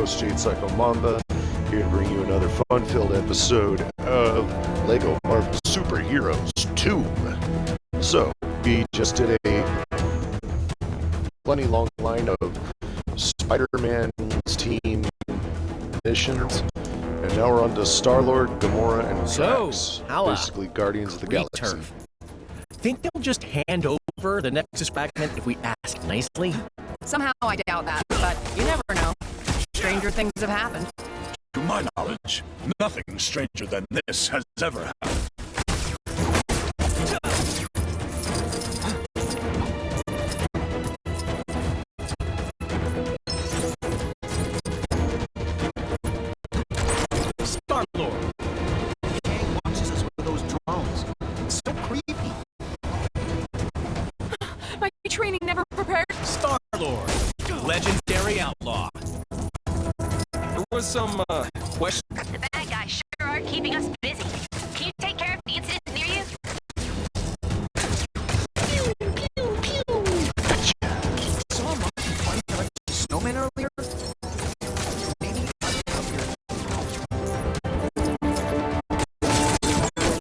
host, Jade Psycho Mamba, here to bring you another fun-filled episode of LEGO Marvel Superheroes 2. So, we just did a plenty long line of Spider-Man's team missions, and now we're on to Star-Lord, Gamora, and Drax. Basically Guardians of the Galaxy. Think they'll just hand over the Nexus fragment if we ask nicely? Somehow I doubt that, but you never know. Stranger things have happened. To my knowledge, nothing stranger than this has ever happened. Star-Lord! The gang watches us with those drones. It's so creepy. My training never prepared. Star-Lord! Legendary outlaw. There was some, question. The bad guys sure are keeping us busy. Can you take care of the incident near you? Pew, pew, pew! Saw a monkey fighting like a snowman earlier? Maybe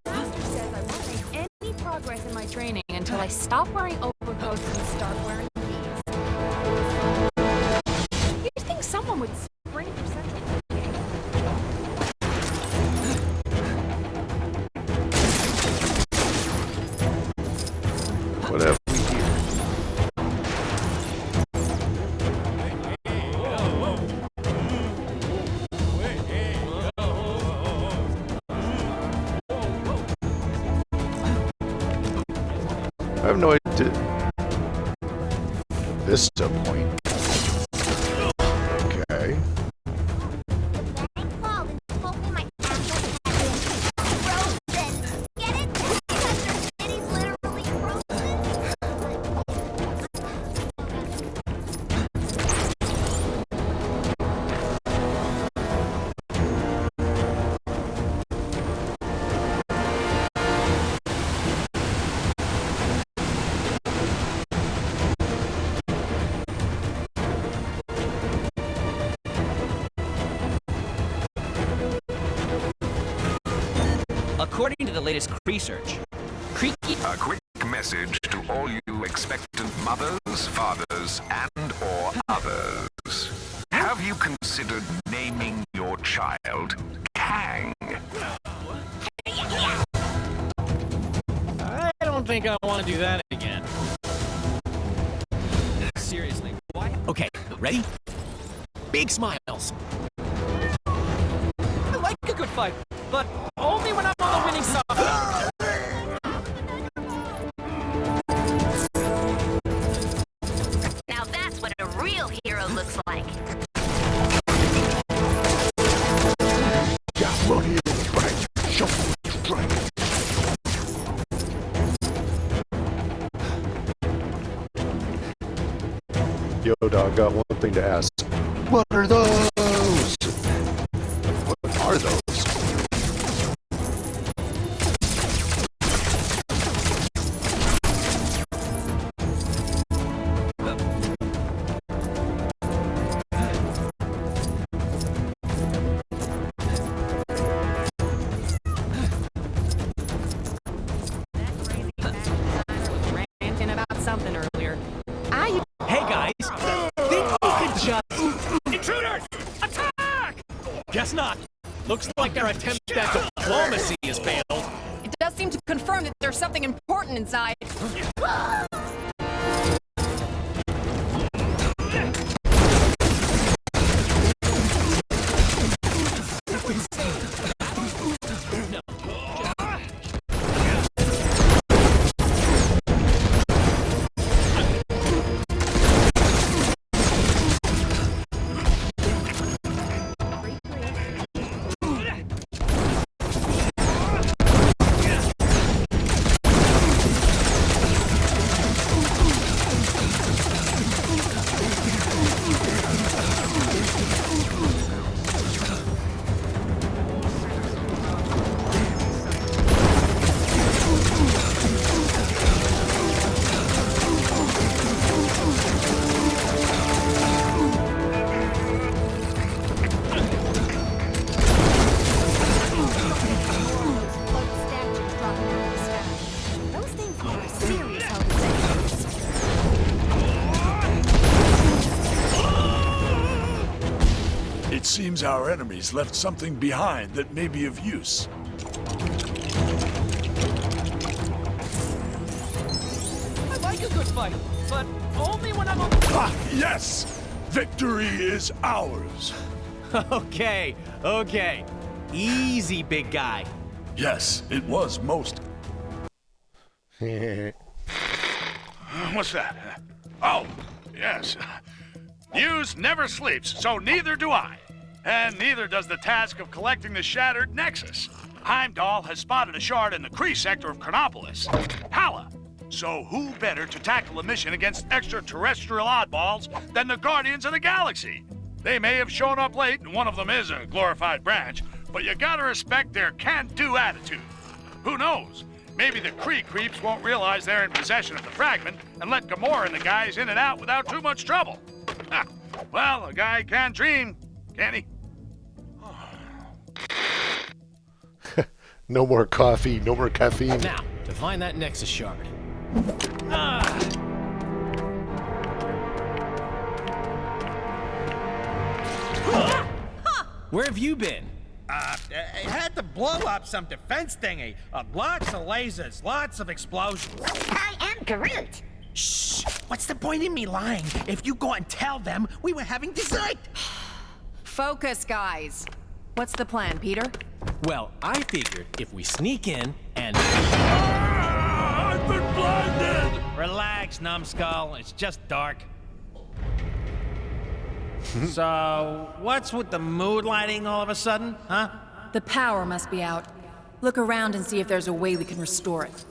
Master says I won't make any progress in my training until I stop wearing overcoats and start wearing these. You'd think someone would spring for something. What have we here? I have no idea. Vista Point. Okay. According to the latest research, creaky... A quick message to all you expectant mothers, fathers, and/or others. Have you considered naming your child Kang? I don't think I want to do that again. Seriously, why? Okay, ready? Big smiles. I like a good fight, but only when I'm on the winning side. Now that's what a real hero looks like. Got money in the bank. Show me strength. Yo, dog, got one thing to ask. What are those? What are those? Ranting about something earlier. Hey guys, think we could just... Intruders! Attack! Guess not. Looks like our attempt at diplomacy has failed. It does seem to confirm that there's something important inside. It seems our enemies left something behind that may be of use. I like a good fight, but only when I'm on... Ah, yes! Victory is ours! Okay, okay. Easy, big guy. Yes, it was most... What's that? Oh, yes. News never sleeps, so neither do I. And neither does the task of collecting the shattered Nexus. Heimdall has spotted a shard in the Kree sector of Chronopolis. Hala! So who better to tackle a mission against extraterrestrial oddballs than the Guardians of the Galaxy? They may have shown up late, and one of them is a glorified branch, but you gotta respect their can-do attitude. Who knows? Maybe the Kree creeps won't realize they're in possession of the fragment and let Gamora and the guys in and out without too much trouble. Well, a guy can dream, can't he? No more coffee, no more caffeine. Now, to find that Nexus shard. Where have you been? It had to blow up some defense thingy. Lots of lasers, lots of explosions. I am Groot. Shh! What's the point in me lying? If you go and tell them we were having dessert. Focus, guys. What's the plan, Peter? Well, I figured if we sneak in and... I've been blinded! Relax, numbskull. It's just dark. So, what's with the mood lighting all of a sudden, huh? The power must be out. Look around and see if there's a way we can restore it.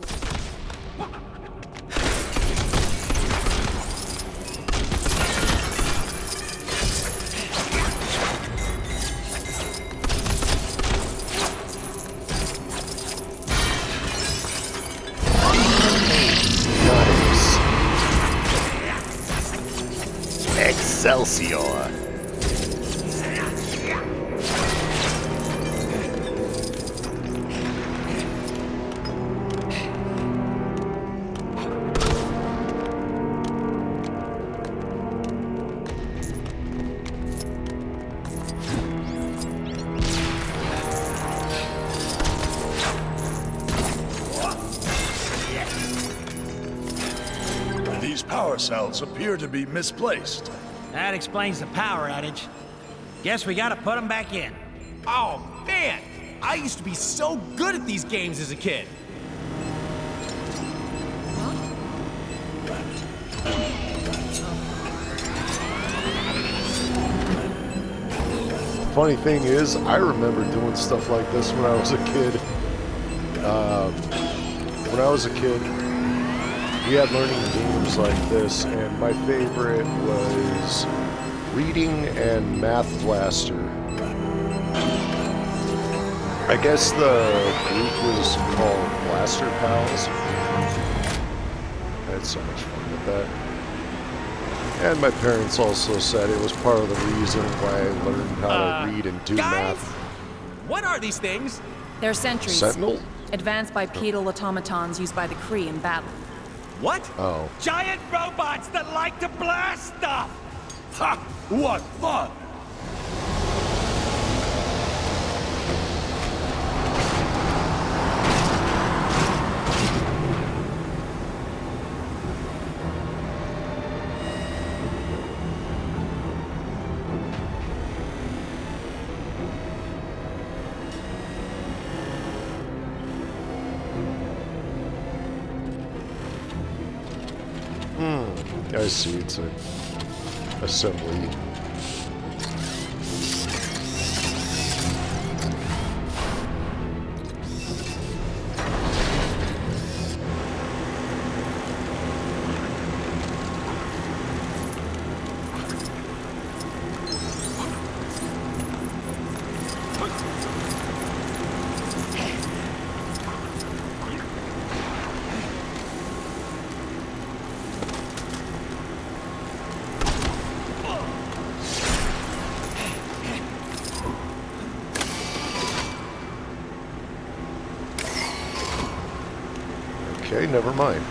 Excelsior. These power cells appear to be misplaced. That explains the power outage. Guess we gotta put them back in. Oh, man! I used to be so good at these games as a kid. Funny thing is, I remember doing stuff like this when I was a kid. When I was a kid, we had learning games like this, and my favorite was Reading and Math Blaster. I guess the group was called Blaster Pals. I had so much fun with that. And my parents also said it was part of the reason why I learned how to read and do Guys? math. What are these things? They're sentries. Sentinel? Advanced bipedal automatons used by the Kree in battle. What? Oh. Giant robots that like to blast stuff! Ha! What fun! I see, it's an assembly. Okay, never mind.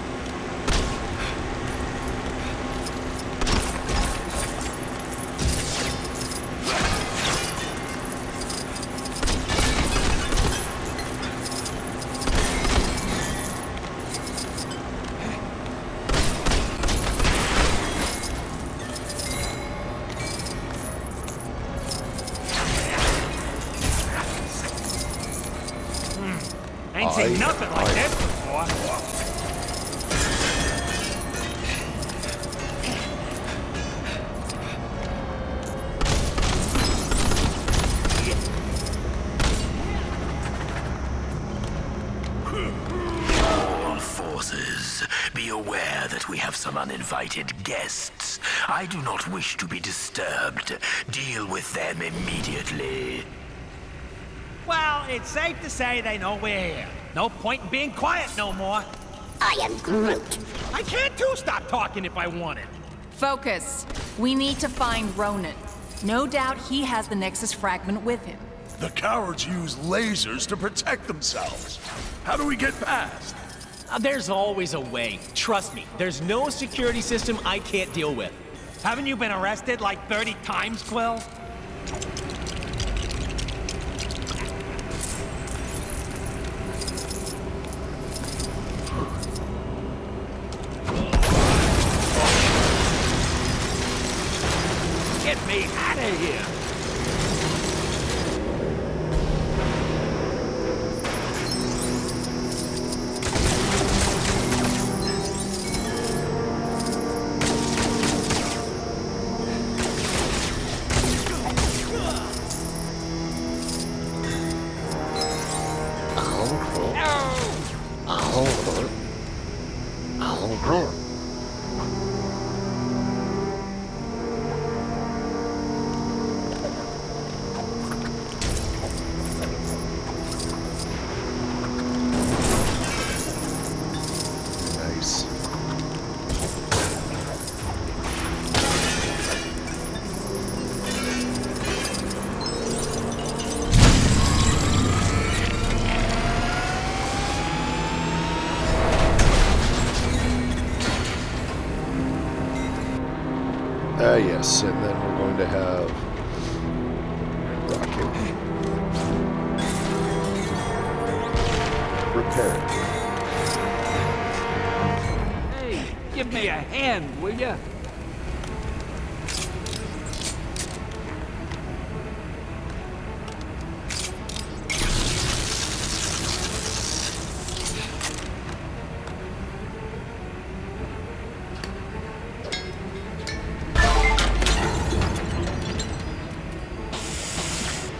Ain't seen nothing like this before. All forces, be aware that we have some uninvited guests. I do not wish to be disturbed. Deal with them immediately. Well, it's safe to say they know we're here. No point in being quiet no more. I am Groot. I can't too stop talking if I wanted. Focus. We need to find Ronan. No doubt he has the Nexus fragment with him. The cowards use lasers to protect themselves. How do we get past? There's always a way. Trust me, there's no security system I can't deal with. Haven't you been arrested like 30 times, Quill? Get me out of here! Nice. Yes, and then we're going to have Rocket repair it. Hey, give me a hand, will ya?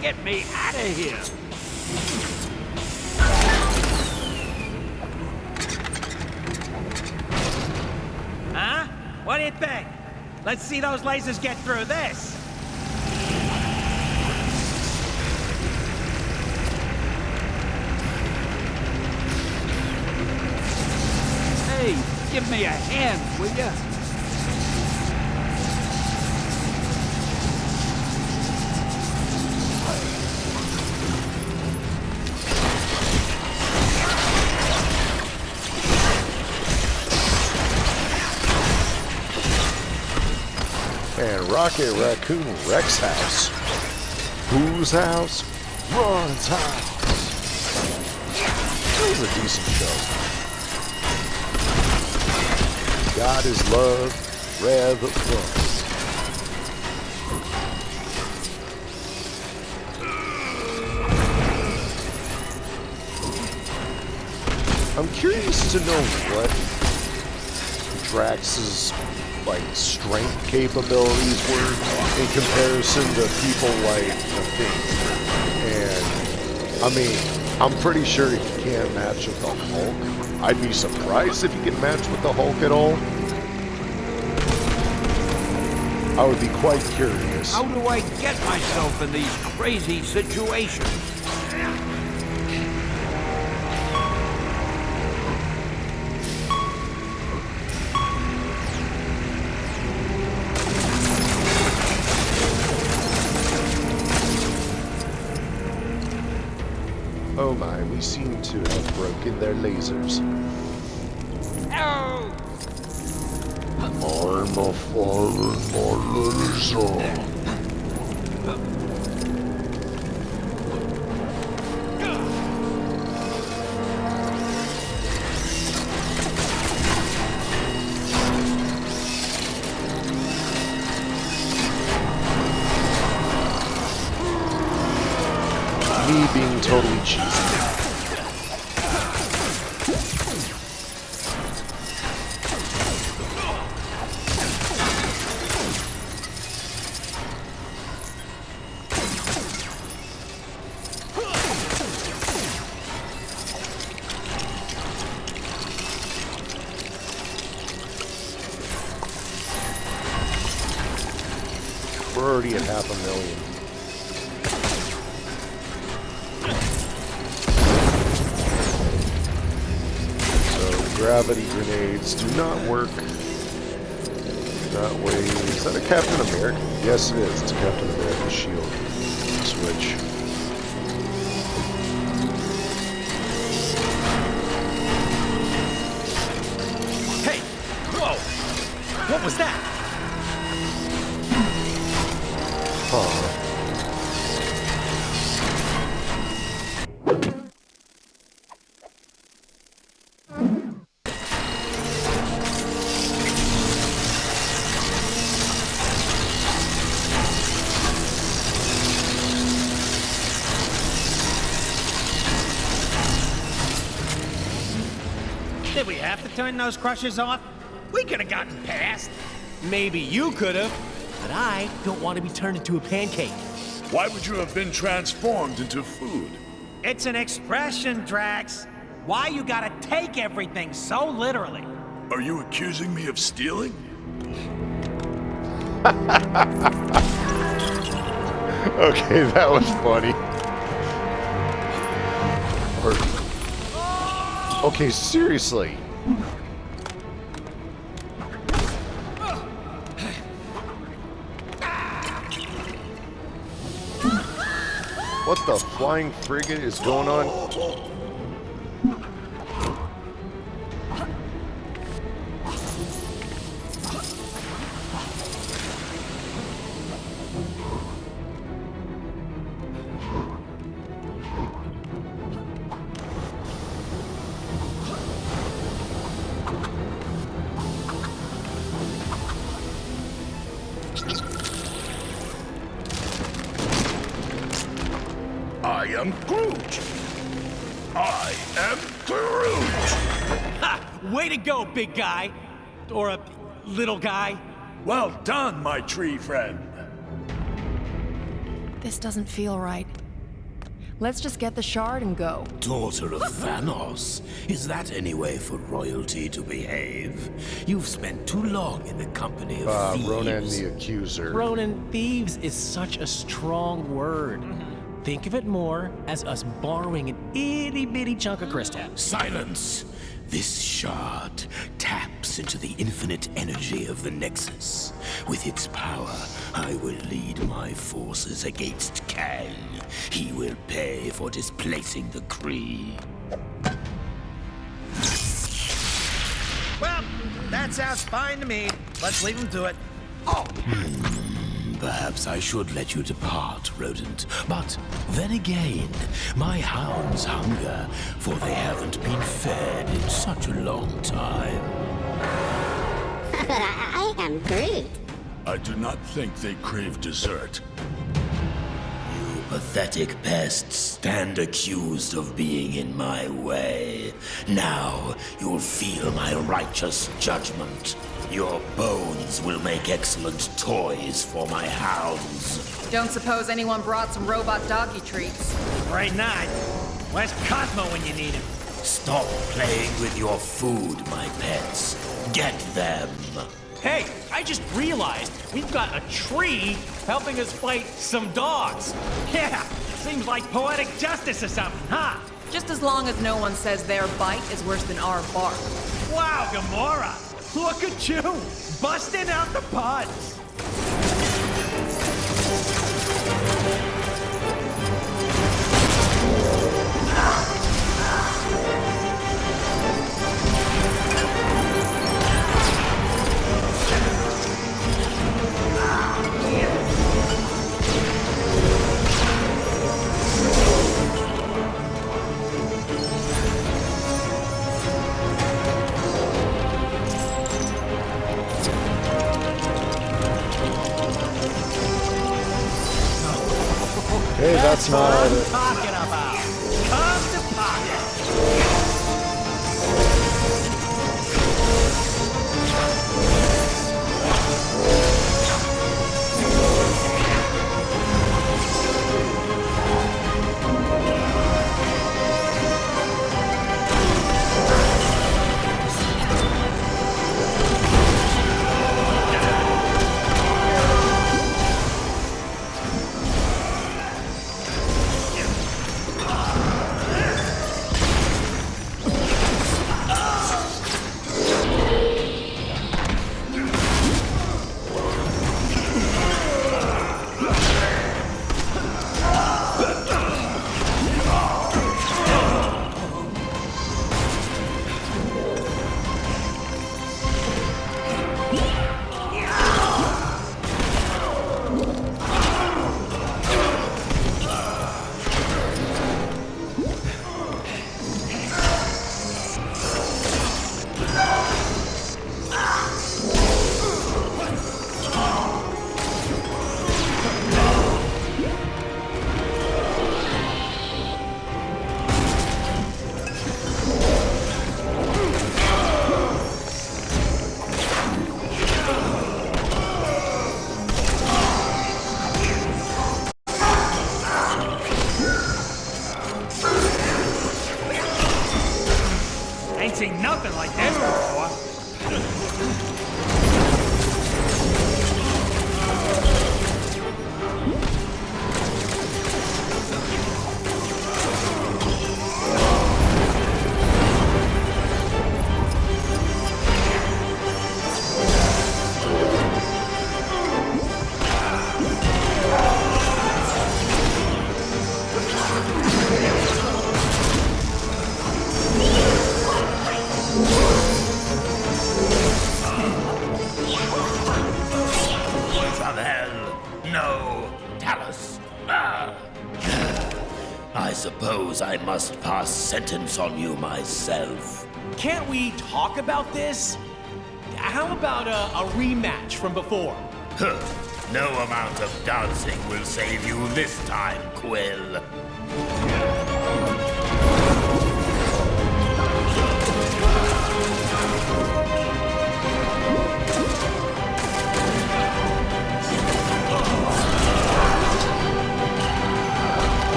Get me out of here! Huh? What do you think? Let's see those lasers get through this. Hey, give me a hand, will ya? And Rocket Raccoon Rex house. Whose house? Ron's house. That was a decent show. God is love, Rev runs. I'm curious to know what Drax's strength capabilities were in comparison to people like the Thing. And I mean, I'm pretty sure he can't match with the Hulk. I'd be surprised if he can match with the Hulk at all. I would be quite curious. How do I get myself in these crazy situations? Oh my, we seem to have broken their lasers. Oh! I'm a fallen my laser. Me being totally cheesy. already at 500,000. So gravity grenades do not work that way. Is that a Captain America? Yes, it is. It's a Captain America shield switch. Hey! Whoa! What was that? Huh. Did we have to turn those crushers off? We could have gotten past. Maybe you could have, but I don't want to be turned into a pancake. Why would you have been transformed into food? It's an expression, Drax. Why you gotta take everything so literally? Are you accusing me of stealing? Okay, that was funny. Okay, seriously. What the flying frigate is going on? I am Groot. I am Groot. Ha! Way to go, big guy. Or a little guy. Well done, my tree friend. This doesn't feel right. Let's just get the shard and go. Daughter of Thanos, is that any way for royalty to behave? You've spent too long in the company of thieves. Ronan the Accuser. Ronan, thieves is such a strong word. Think of it more as us borrowing an itty-bitty chunk of crystal. Silence! This shard taps into the infinite energy of the Nexus. With its power, I will lead my forces against Kang. He will pay for displacing the Kree. Well, that sounds fine to me. Let's leave him to it. Oh! Perhaps I should let you depart, rodent. But then again, my hounds hunger, for they haven't been fed in such a long time. I am Groot. I do not think they crave dessert. You pathetic pests stand accused of being in my way. Now you'll feel my righteous judgment. Your bones will make excellent toys for my hounds. Don't suppose anyone brought some robot doggy treats? Right not. Where's Cosmo when you need him? Stop playing with your food, my pets. Get them. Hey, I just realized we've got a tree helping us fight some dogs. Yeah, seems like poetic justice or something, huh? Just as long as no one says their bite is worse than our bark. Wow, Gamora! Look at you! Busting out the puns! Hey, that's what not I'm it. talking about. Come to pocket. ain't seen nothing like this before. I suppose I must pass sentence on you myself. Can't we talk about this? How about a rematch from before? Huh. No amount of dancing will save you this time, Quill.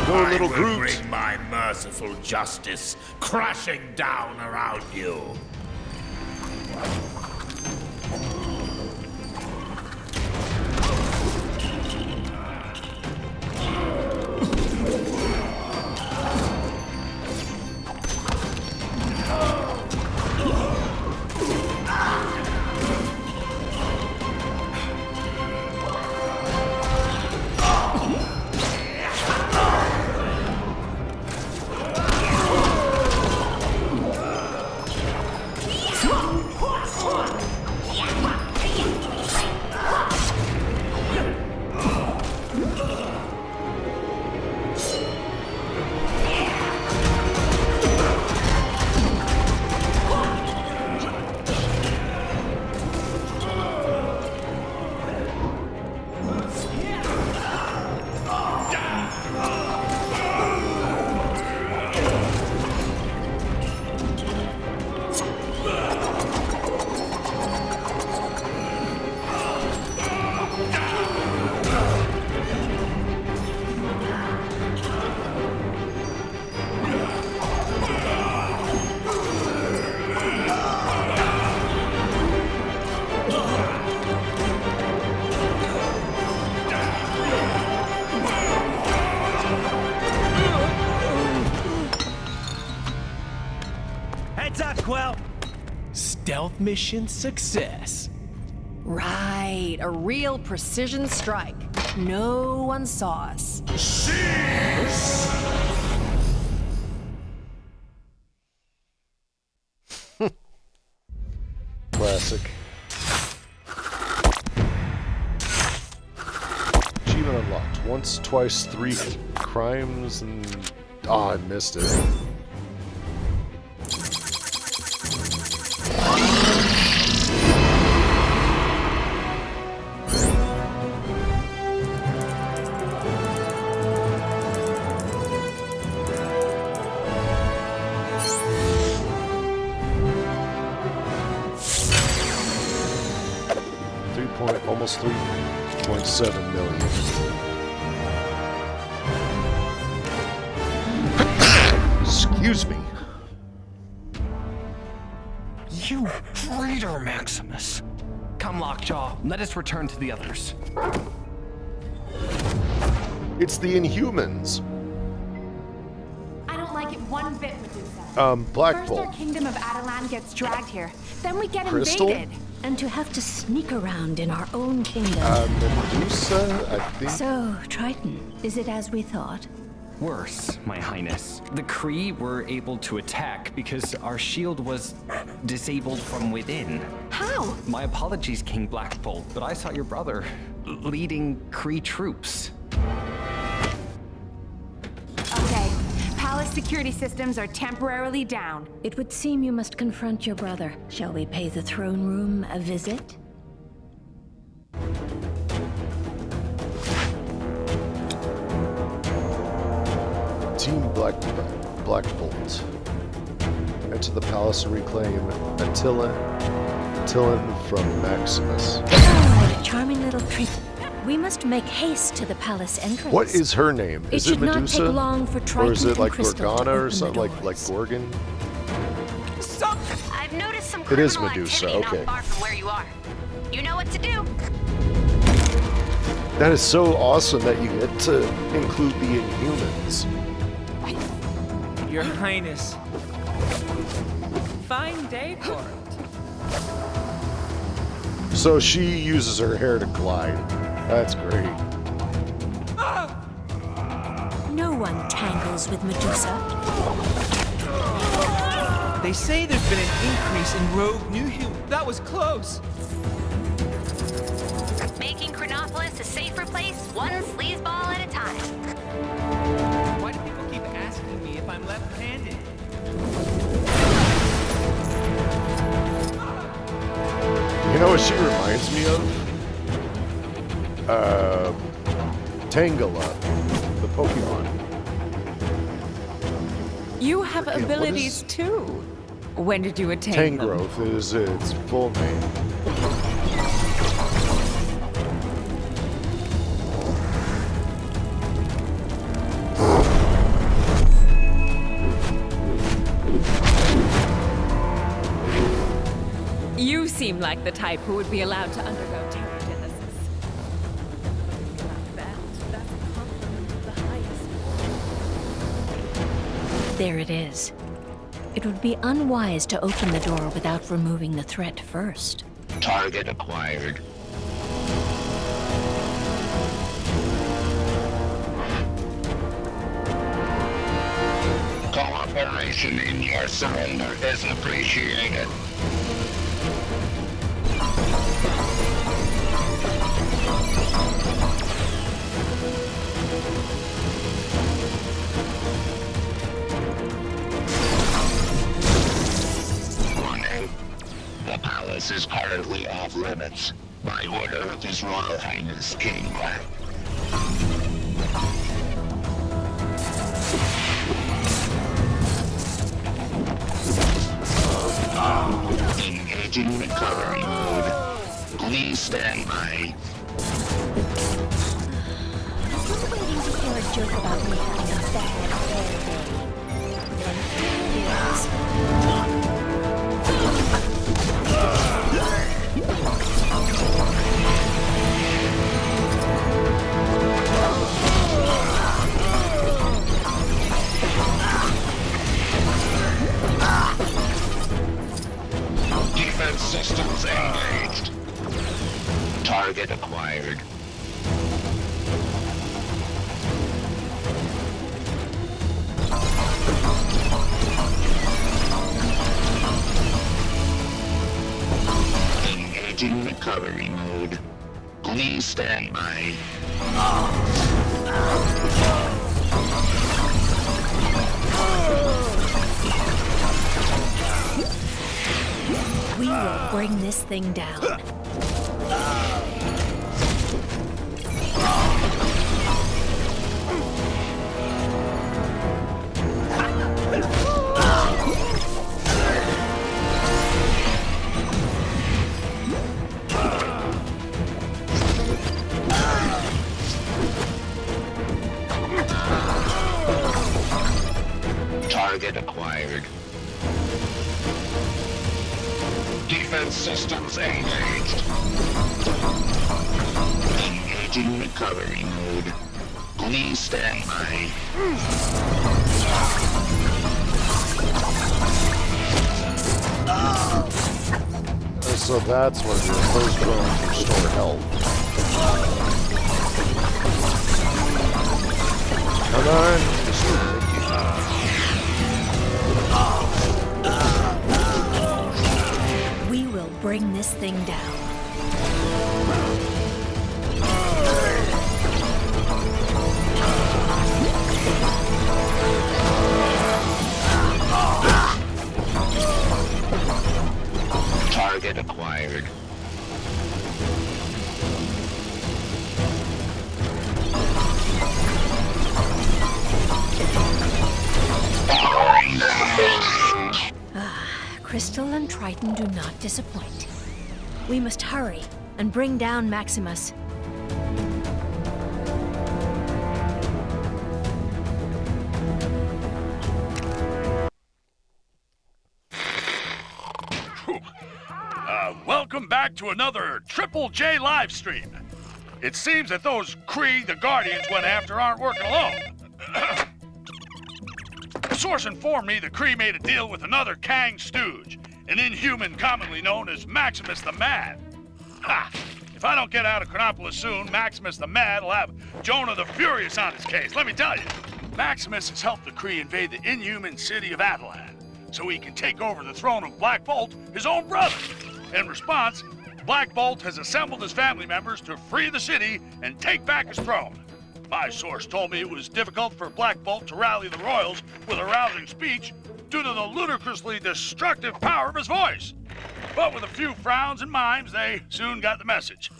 Go, little I will Groot. bring my merciful justice crashing down around you. Heads up, Quill. Stealth mission success. Right, a real precision strike. No one saw us. Classic. Achievement unlocked. Once, twice, 3 crimes, and... Oh, I missed it. Almost 3.7 million. Excuse me. You traitor, Maximus. Come, Lockjaw, let us return to the others. It's the Inhumans. I don't like it one bit, Medusa. Black First Bolt. our kingdom of Adelan gets dragged here, then we get Crystal? invaded. And to have to sneak around in our own kingdom. Medusa, I think. So, Triton, is it as we thought? Worse, my highness. The Kree were able to attack because our shield was disabled from within. How? My apologies, King Black Bolt, but I saw your brother leading Kree troops. Okay, palace security systems are temporarily down. It would seem you must confront your brother. Shall we pay the throne room a visit? Team Black Bolt. Enter the palace and reclaim Attila from Maximus. Oh, charming little treat. We must make haste to the palace entrance. What is her name? It Is it should not Medusa? take long for Triton Or is it and like Crystal to Gorgana or open the something like doors. Gorgon? I've noticed some It is criminal Medusa, activity okay. not far from where you are. You know what to do. That is so awesome that you get to include the Inhumans. Your Highness. Fine day for it. So she uses her hair to glide. That's great. No one tangles with Medusa. They say there's been an increase in rogue new humans. That was close. Making Chronopolis a safer place, one sleazeball at a time. Why do people keep asking me if I'm left-handed? You know what she reminds me of? Tangela, the Pokemon. You have Forget, what abilities is- too. When did you attain them? Tangrowth is its full name. You seem like the type who would be allowed to undergo terragenesis. That's a compliment of the highest. There it is. It would be unwise to open the door without removing the threat first. Target acquired. Cooperation in your surrender is appreciated. Warning. The palace is currently off limits by order of His Royal Highness King Black. Engaging recovery mode. Please stand by. I'm still waiting to hear a joke about me having a bad Defense systems engaged. Target acquired. Engaging recovery mode. Please stand by. We will bring this thing down. Target acquired. Defense systems engaged. Engaging recovery mode. Please stand by. So that's what it is. Those drones restore health. Come on. We will bring this thing down. Target acquired. Crystal and Triton do not disappoint. We must hurry and bring down Maximus. welcome back to another Triple J live stream. It seems that those Kree the Guardians went after aren't working alone. A source informed me the Kree made a deal with another Kang stooge, an inhuman commonly known as Maximus the Mad. Ha! If I don't get out of Chronopolis soon, Maximus the Mad will have Jonah the Furious on his case, let me tell you. Maximus has helped the Kree invade the inhuman city of Adelan, so he can take over the throne of Black Bolt, his own brother. In response, Black Bolt has assembled his family members to free the city and take back his throne. My source told me it was difficult for Black Bolt to rally the royals with a rousing speech due to the ludicrously destructive power of his voice. But with a few frowns and mimes, they soon got the message.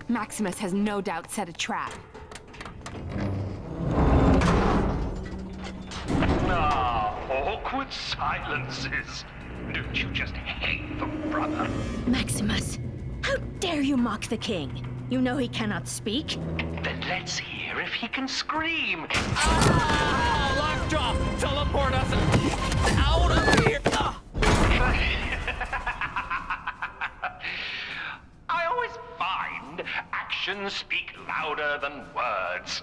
Maximus has no doubt set a trap. Ah, awkward silences. Don't you just hate the brother? Maximus, how dare you mock the king? You know he cannot speak. Then let's hear if he can scream. Ah! Lockjaw! Teleport us out of here! Ah! I always find actions speak louder than words.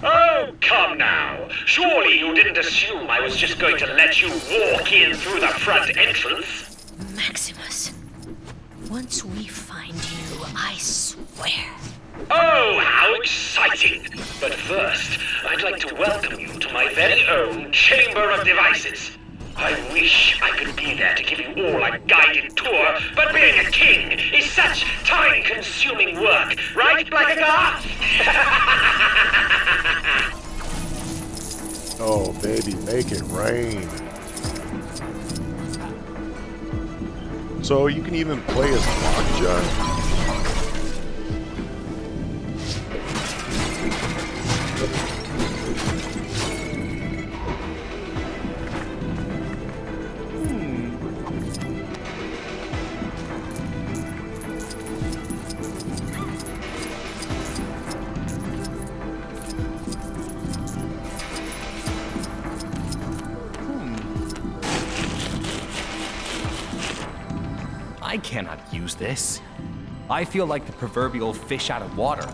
Oh, come now. Surely you didn't assume I was just going to let you walk in through the front entrance? Maximus, once we find you, I swear. Oh, how exciting! But first, I'd like to welcome you to my very own Chamber of Devices. I wish I could be there to give you all a guided tour, but being a king is such time-consuming work, right, Blackagar? Oh, baby, make it rain. So you can even play as Lockjaw. I cannot use this. I feel like the proverbial fish out of water.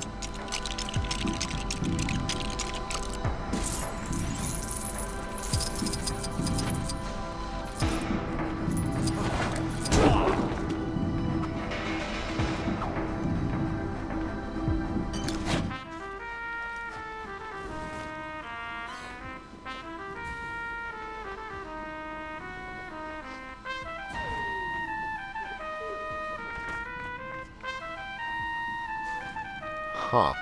Huh.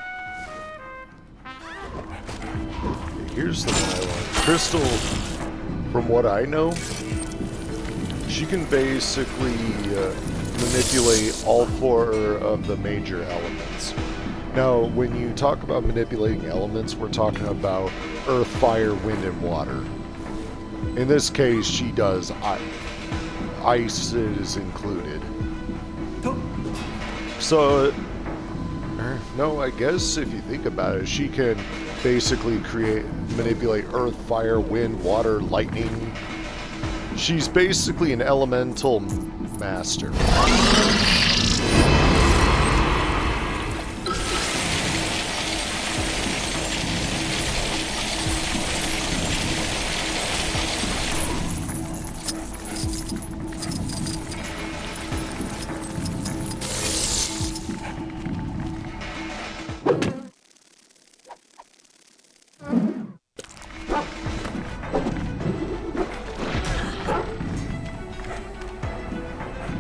Here's the Nylon Crystal. From what I know, she can basically manipulate all 4 of the major elements. Now, when you talk about manipulating elements, we're talking about earth, fire, wind, and water. In this case, she does ice is included. So, no, I guess if you think about it, she can basically manipulate earth, fire, wind, water, lightning. She's basically an elemental master.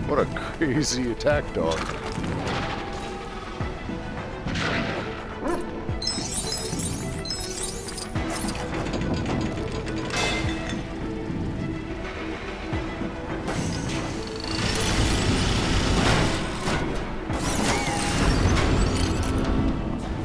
What a crazy attack dog.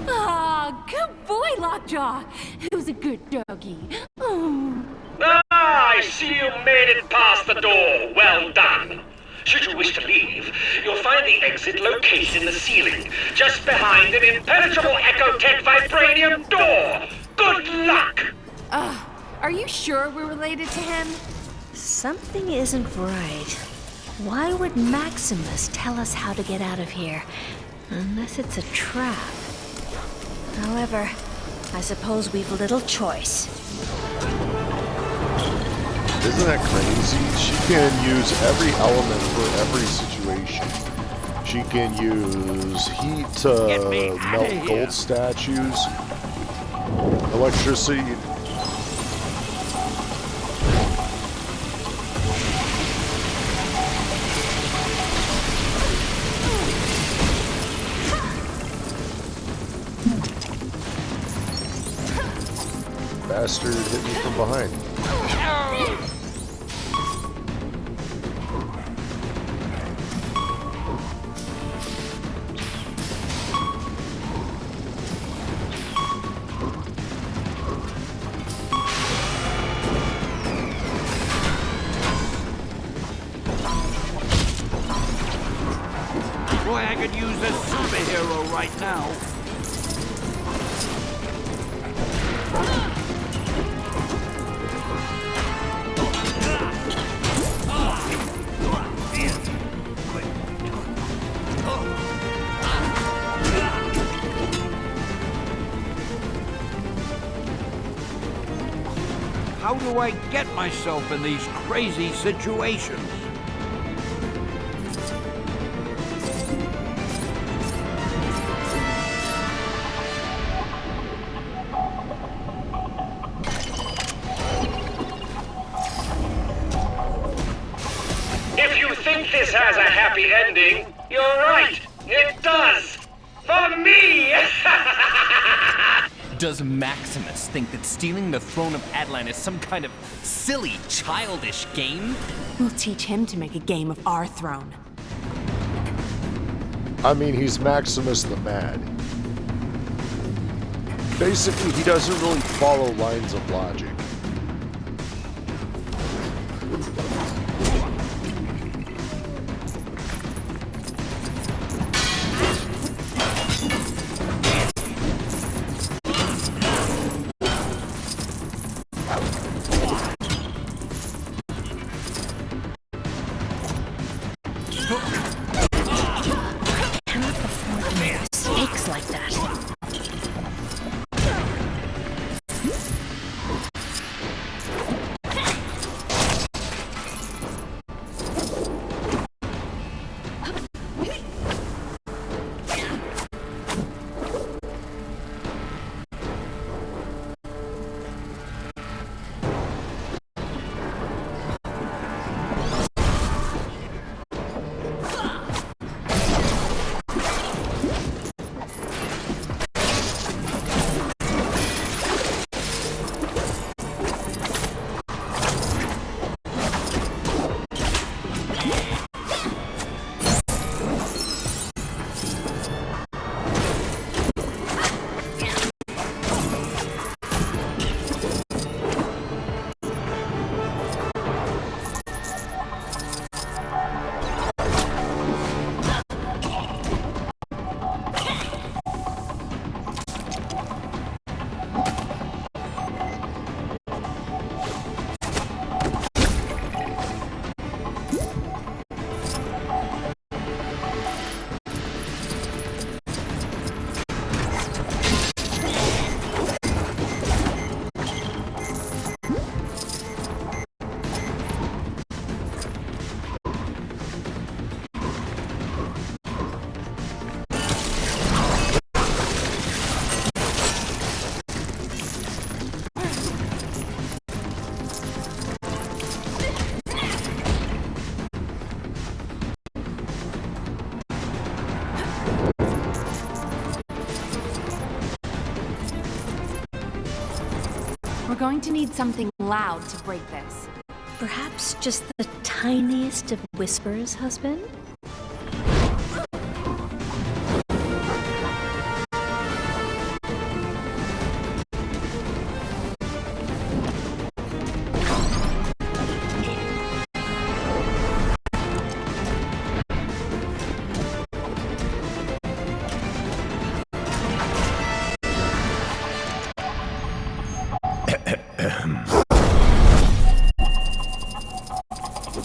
Ah, good boy, Lockjaw. Who's a good doggy? Oh. Ah, I see you made it past the door. Well done. Should you wish to leave, you'll find the exit located in the ceiling, just behind an impenetrable Ecotech vibranium door. Good luck! Are you sure we're related to him? Something isn't right. Why would Maximus tell us how to get out of here? Unless it's a trap. However, I suppose we've little choice. Isn't that crazy? She can use every element for every situation. She can use heat to melt gold statues, electricity. Bastard hit me from behind. Boy, I could use a superhero right now. How do I get myself in these crazy situations? If you think this has a happy ending, you're right. It does. For me! Does Maximus think that stealing the throne of Atlan is some kind of silly, childish game? We'll teach him to make a game of our throne. I mean, he's Maximus the Mad. Basically, he doesn't really follow lines of logic. Snakes like that. We're going to need something loud to break this. Perhaps just the tiniest of whispers, husband?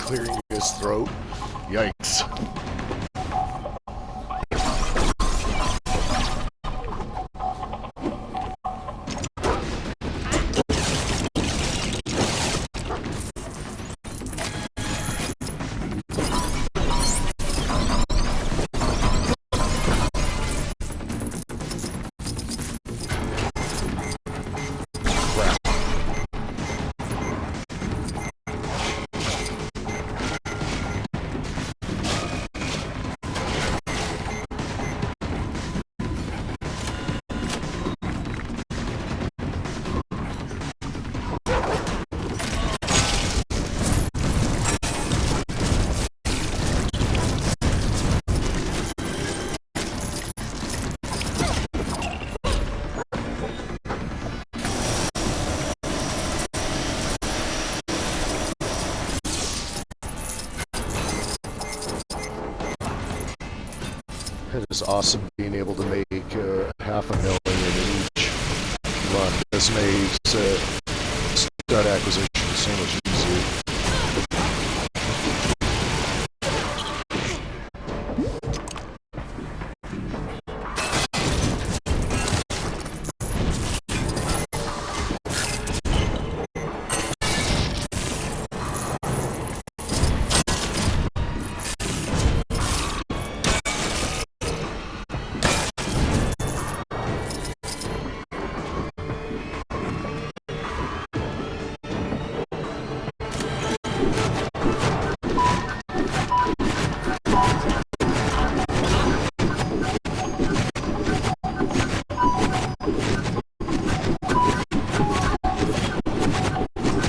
clearing his throat. Yikes. It is awesome being able to make $500,000 in each run. This makes stud acquisition so much easier.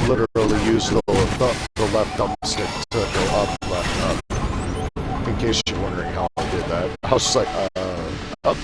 Literally use the left thumbstick to go up, left, up. In case you're wondering how I did that. I was just like, up.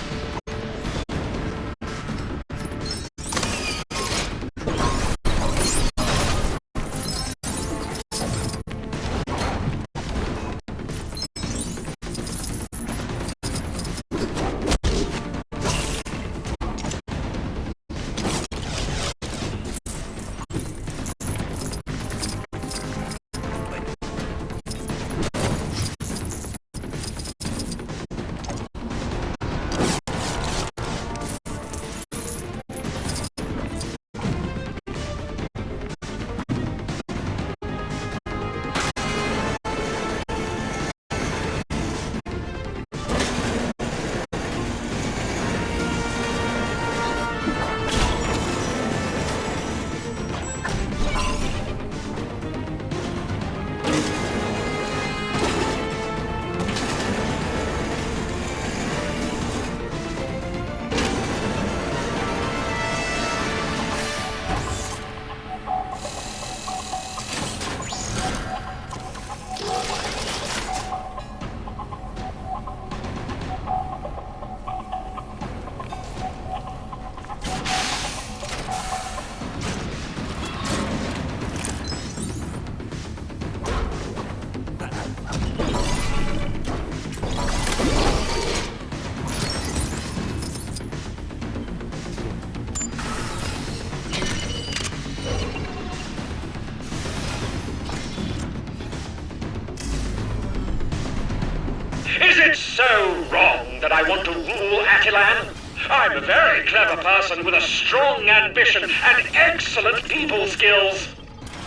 Is it so wrong that I want to rule Attilan? I'm a very clever person with a strong ambition and excellent people skills.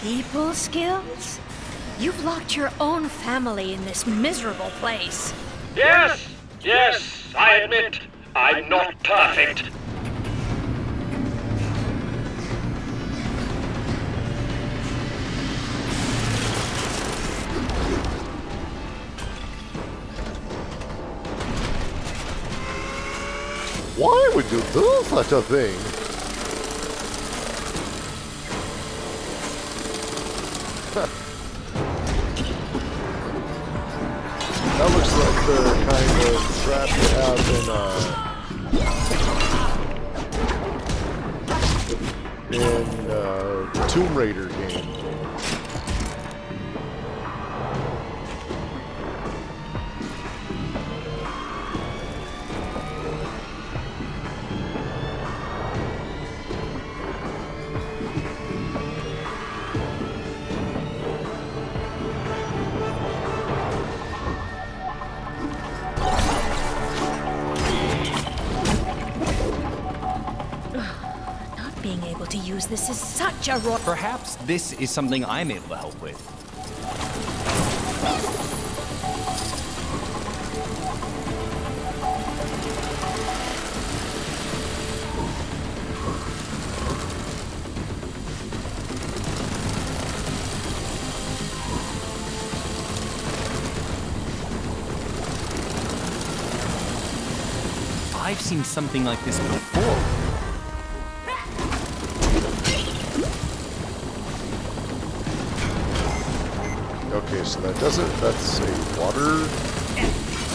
People skills? You've locked your own family in this miserable place. Yes, I admit, I'm not perfect. Why would you do such a thing? That looks like the kind of trap you have in the Tomb Raider game. knows this is such a Perhaps this is something I'm able to help with. I've seen something like this before. Okay, so that doesn't... That's a water...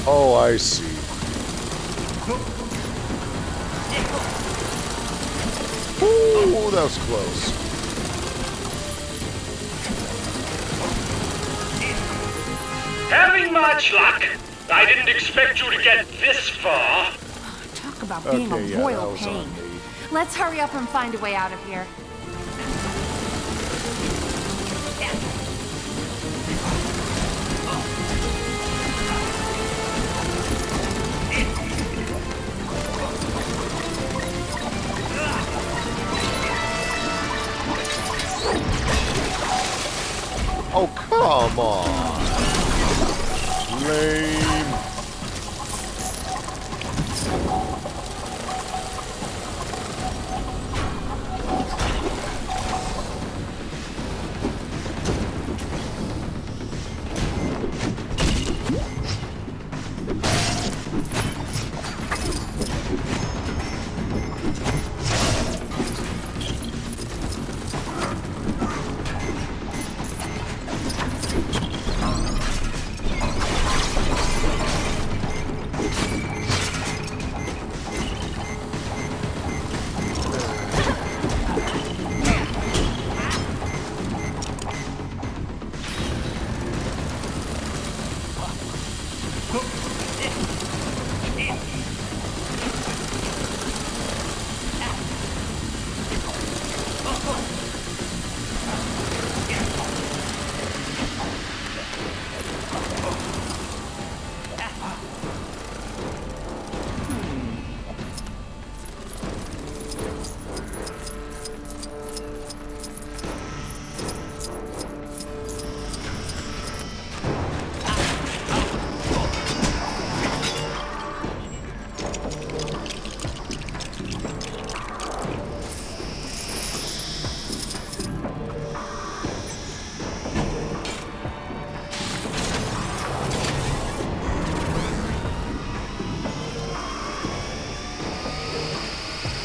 Oh, I see. Ooh, that was close. Having much luck. I didn't expect you to get this far. Talk about being Okay, a yeah, that royal was pain. on me. Let's hurry up and find a way out of here. Oh, come on! Lame.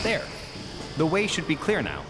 There. The way should be clear now.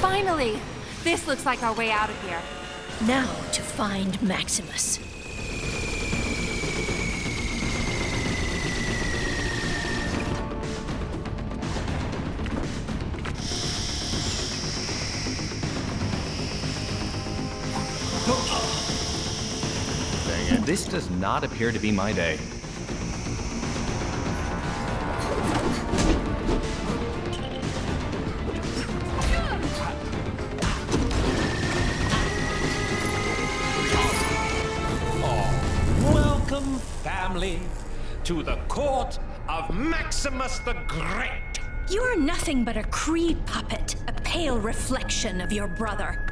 Finally! This looks like our way out of here. Now to find Maximus. Dang it. This does not appear to be my day. Welcome, family, to the court of Maximus the Great. You're nothing but a Kree puppet, a pale reflection of your brother.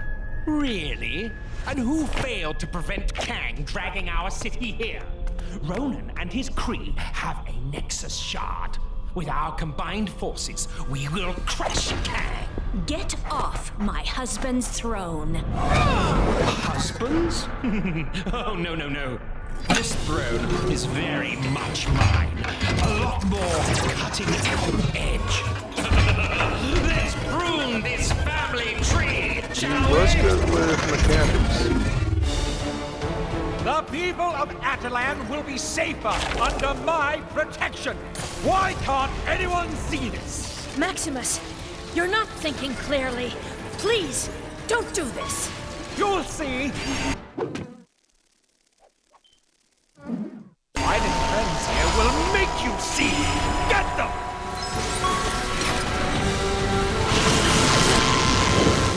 Really? And who failed to prevent Kang dragging our city here? Ronan and his Kree have a Nexus shard. With our combined forces, we will crush Kang. Get off my husband's throne. Husbands? Oh, no, no, no. This throne is very much mine. A lot more cutting edge. Let's prune this family tree, shall we? Let's go with mechanics. The people of Atalan will be safer under my protection. Why can't anyone see this? Maximus, you're not thinking clearly. Please, don't do this. You'll see. My little friends here will make you see. Get them!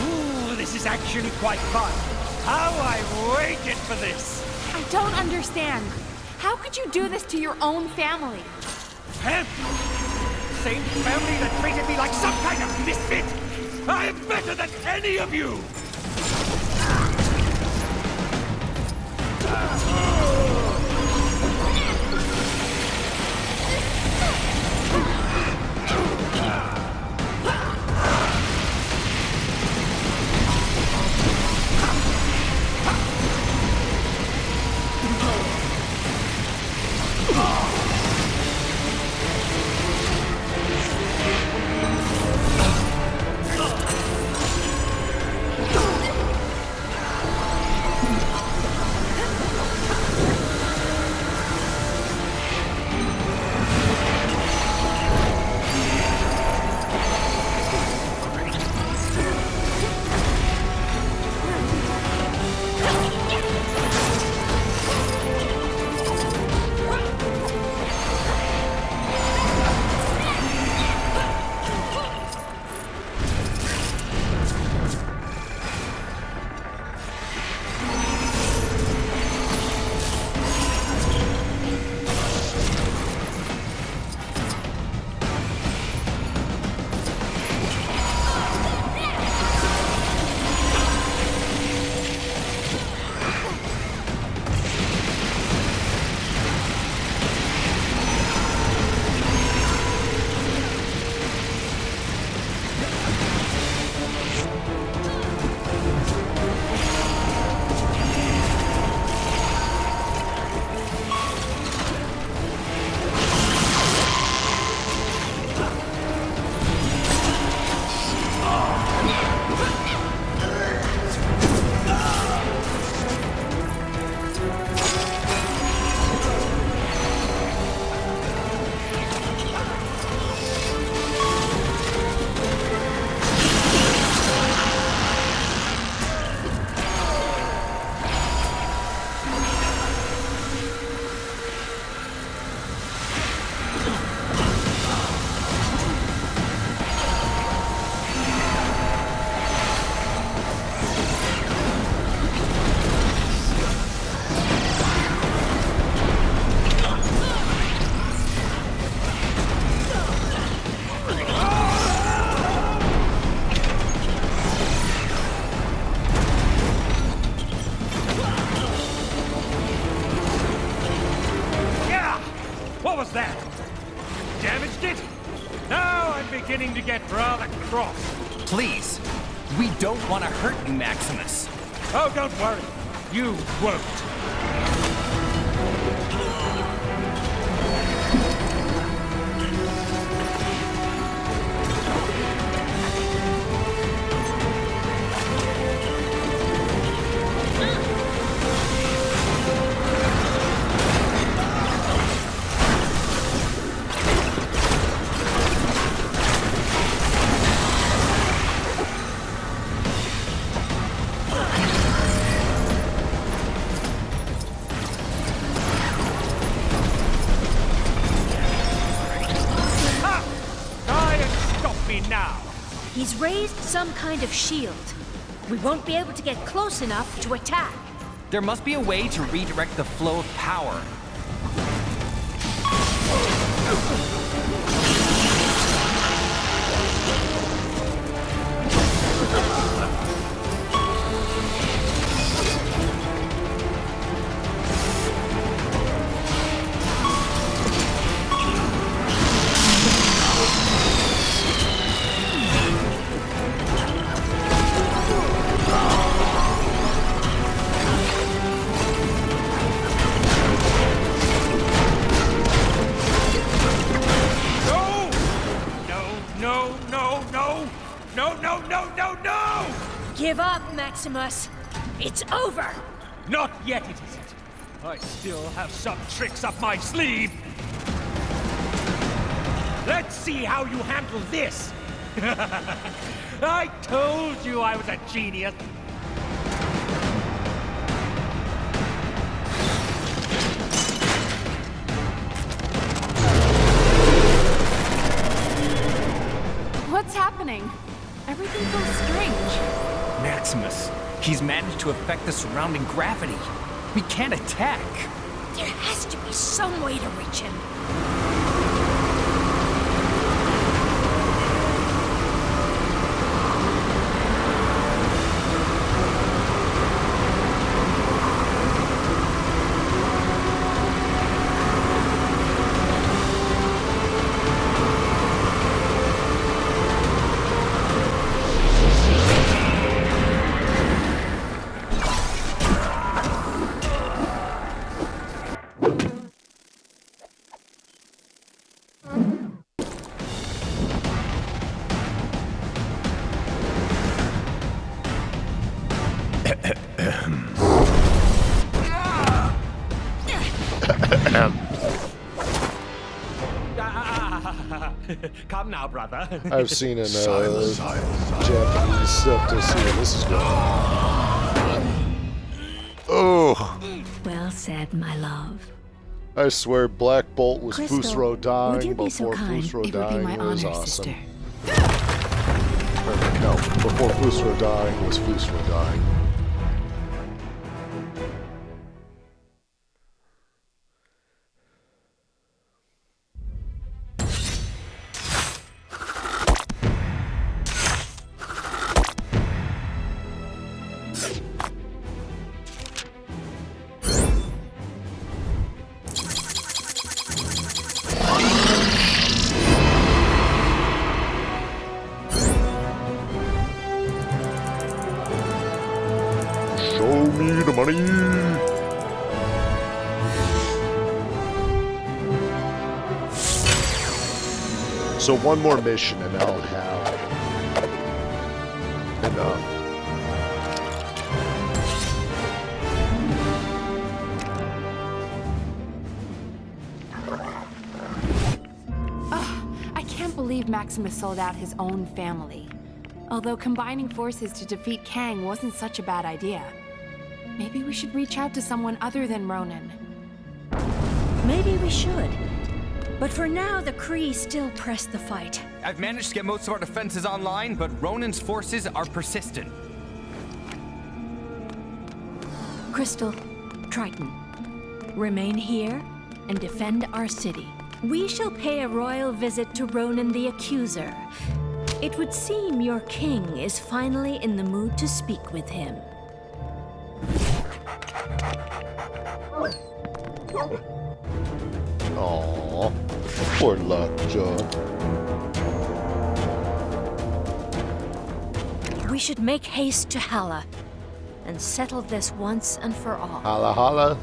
Ooh, this is actually quite fun. How I waited for this. I don't understand. How could you do this to your own family? Family? Same family that treated me like some kind of misfit? I am better than any of you! was that? Damaged it? Now I'm beginning to get rather cross. Please, we don't want to hurt you, Maximus. Oh, don't worry. You won't. He's raised some kind of shield. We won't be able to get close enough to attack. There must be a way to redirect the flow of power. Give up, Maximus. It's over. Not yet, it isn't. I still have some tricks up my sleeve. Let's see how you handle this! I told you I was a genius! What's happening? Everything feels strange. Maximus, he's managed to affect the surrounding gravity. We can't attack. There has to be some way to reach him. Come now, brother. I've seen enough Japanese stuff to see where this is going. Oh. Well said, my love. I swear Black Bolt was Crystal, Fusro would dying you be so before kind? Fusro It would be dying my was honor, awesome. sister. No, before Fusro dying was Fusro dying. Show me the money! So one more mission and I'll have enough. I can't believe Maximus sold out his own family. Although combining forces to defeat Kang wasn't such a bad idea. Maybe we should reach out to someone other than Ronan. Maybe we should. But for now, the Kree still press the fight. I've managed to get most of our defenses online, but Ronan's forces are persistent. Crystal, Triton, remain here and defend our city. We shall pay a royal visit to Ronan the Accuser. It would seem your king is finally in the mood to speak with him. Aww, poor Lockjaw. We should make haste to Hala and settle this once and for all. Holla holla.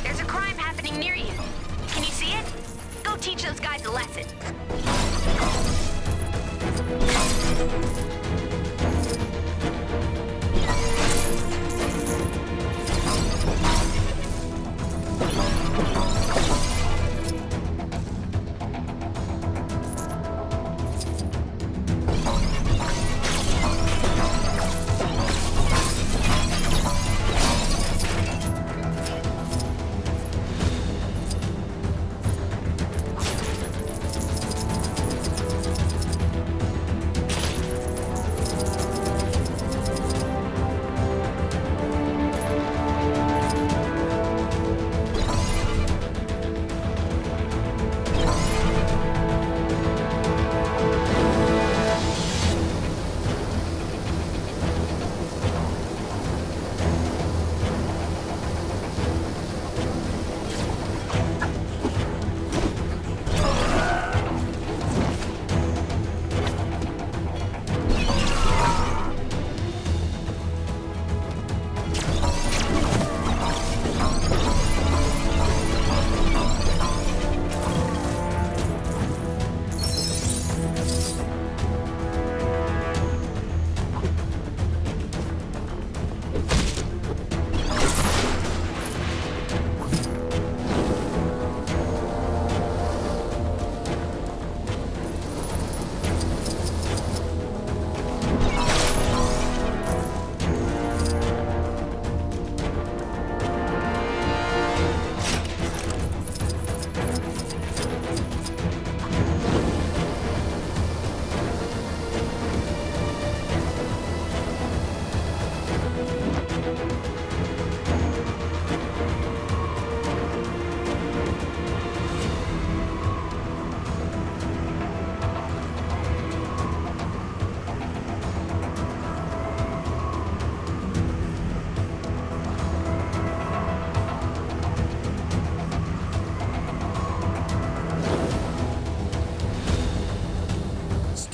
There's a crime happening near you. Can you see it? Go teach those guys a lesson.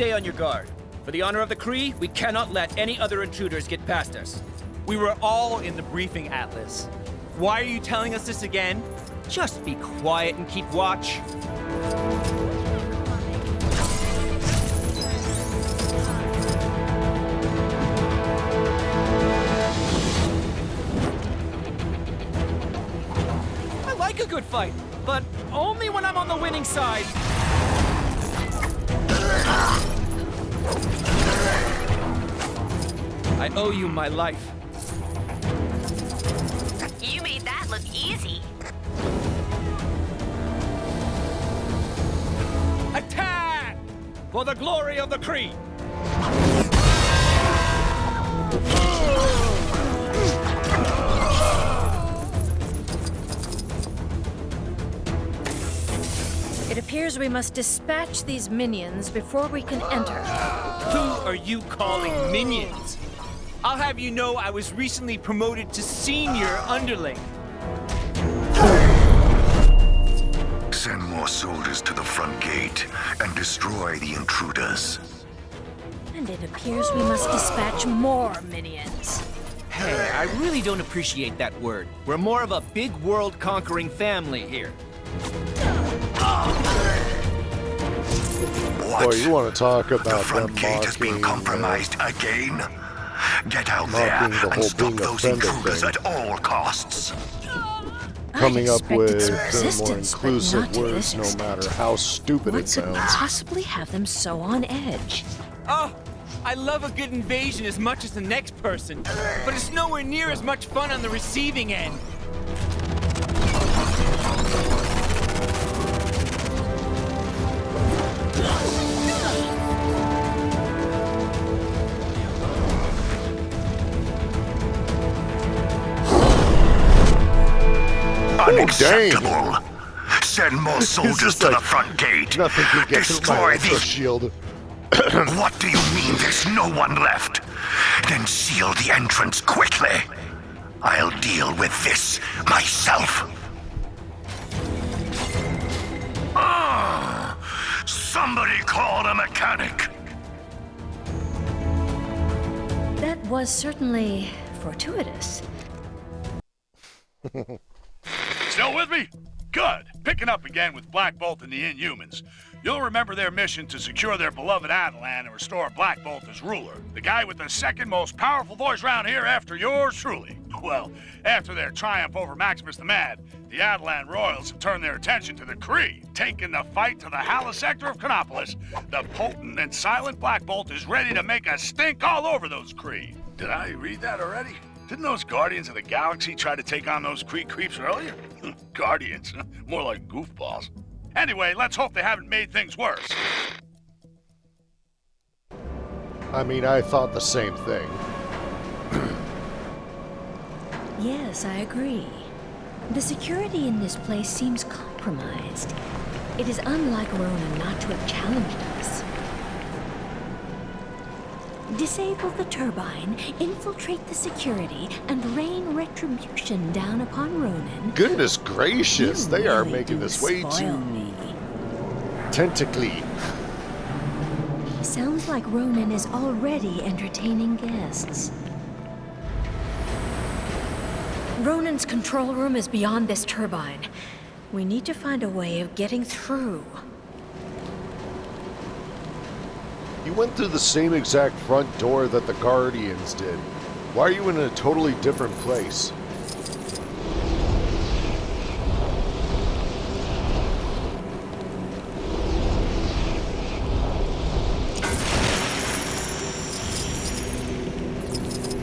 stay on your guard. For the honor of the Kree, we cannot let any other intruders get past us. We were all in the briefing, Atlas. Why are you telling us this again? Just be quiet and keep watch. I like a good fight, but only when I'm on the winning side. I owe you my life. You made that look easy. Attack! For the glory of the Kree! It appears we must dispatch these minions before we can enter. Who are you calling minions? I'll have you know I was recently promoted to senior underling. Send more soldiers to the front gate and destroy the intruders. And it appears we must dispatch more minions. Hey, I really don't appreciate that word. We're more of a big world-conquering family here. What? Boy, you want to talk about The front them gate has been mocking, compromised again? Get out there mocking the and whole stop being a those friend intruders thing. at all costs. Coming up expected with some more resistance, but inclusive not to words, this no extent. matter how stupid What it could sounds. possibly have them so on edge? Oh, I love a good invasion as much as the next person, but it's nowhere near as much fun on the receiving end. Unacceptable. Send more soldiers to the front gate. Nothing can get through my Destroy ultra the... shield. What do you mean there's no one left? Then seal the entrance quickly. I'll deal with this myself. Somebody call a mechanic. That was certainly fortuitous. Still with me? Good. Picking up again with Black Bolt and the Inhumans. You'll remember their mission to secure their beloved Attilan and restore Black Bolt as ruler. The guy with the second most powerful voice round here after yours truly. Well, after their triumph over Maximus the Mad, the Attilan royals have turned their attention to the Kree, taking the fight to the Hala sector of Canopolis. The potent and silent Black Bolt is ready to make a stink all over those Kree. Did I read that already? Didn't those Guardians of the Galaxy try to take on those Kree creeps earlier? Guardians, more like goofballs. Anyway, let's hope they haven't made things worse. I mean, I thought the same thing. Yes, I agree. The security in this place seems compromised. It is unlike Ronan not to have challenged us. Disable the turbine, infiltrate the security, and rain retribution down upon Ronan. Goodness gracious, they are making this way too tentacly. Sounds like Ronan is already entertaining guests. Ronan's control room is beyond this turbine. We need to find a way of getting through. You went through the same exact front door that the Guardians did. Why are you in a totally different place?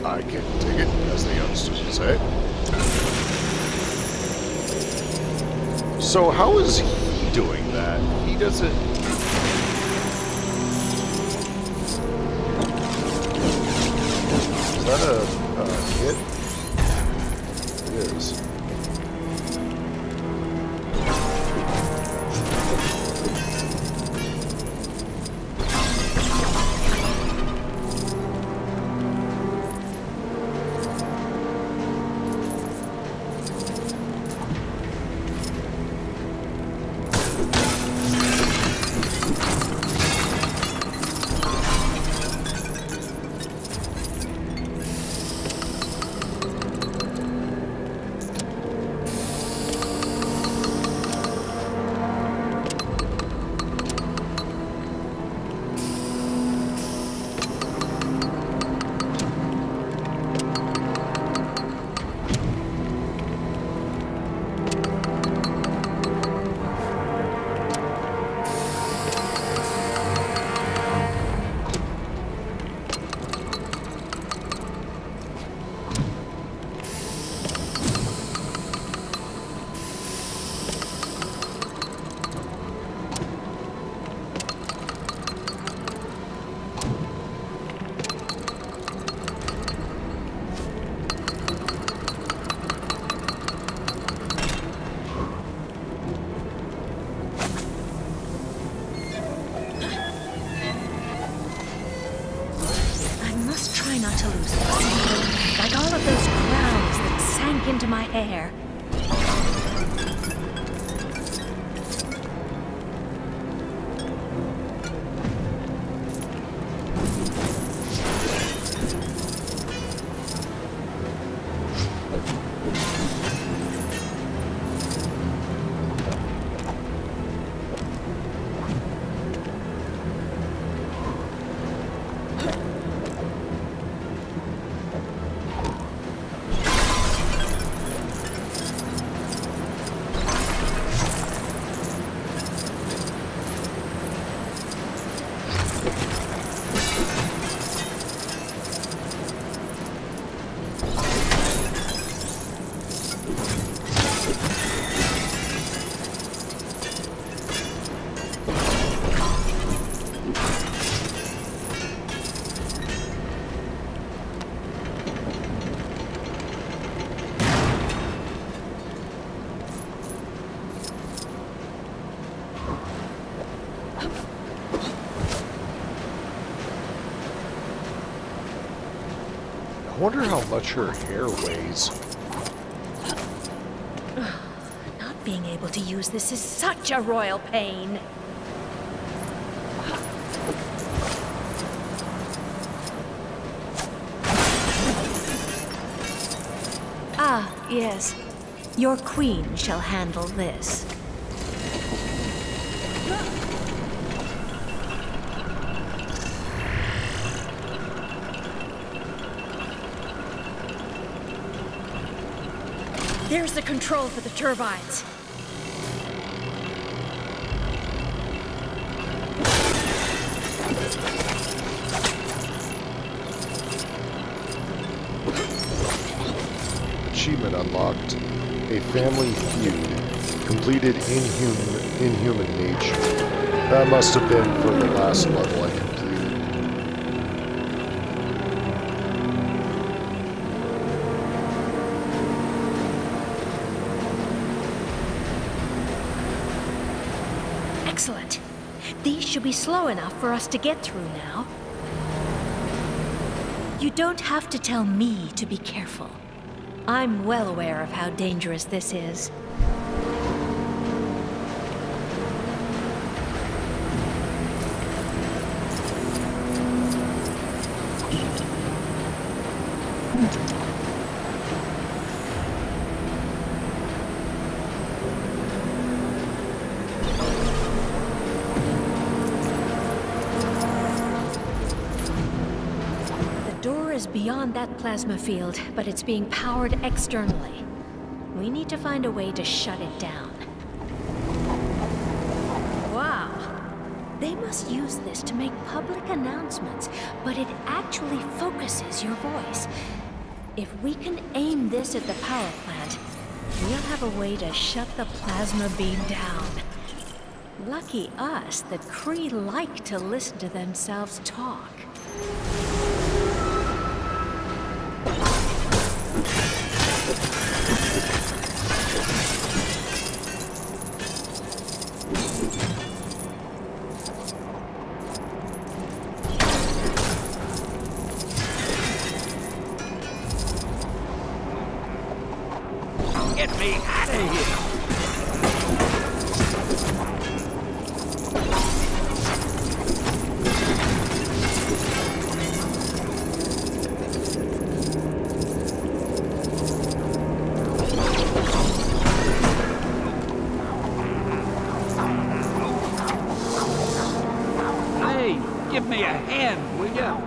I can dig it, as the youngsters would say. So how is he doing that? He doesn't... Is that a hit? It is. not to lose this. Like all of those crowns that sank into my hair. I wonder how much her hair weighs. Not being able to use this is such a royal pain. Ah, yes. Your queen shall handle this. There's the control for the turbines. Achievement unlocked. A family feud. Completed inhuman nature. That must have been for the last level I completed. Excellent. These should be slow enough for us to get through now. You don't have to tell me to be careful. I'm well aware of how dangerous this is. Beyond that plasma field, but it's being powered externally. We need to find a way to shut it down. Wow. They must use this to make public announcements, but it actually focuses your voice. If we can aim this at the power plant, we'll have a way to shut the plasma beam down. Lucky us that Kree like to listen to themselves talk. Get me out of here! Hey, give me a hand, will ya?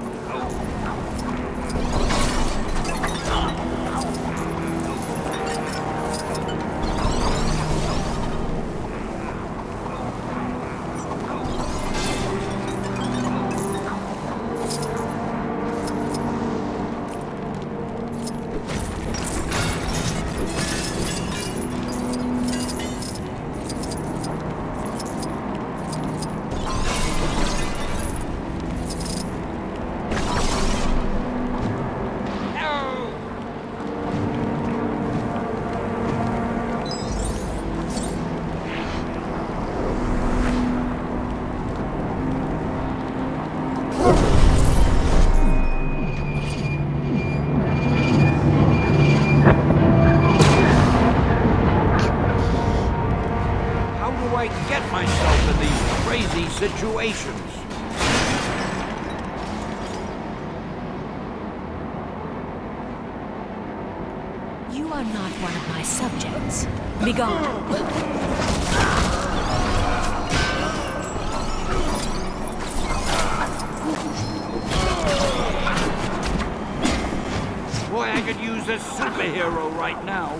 get myself in these crazy situations? You are not one of my subjects. Begone. Boy, I could use a superhero right now.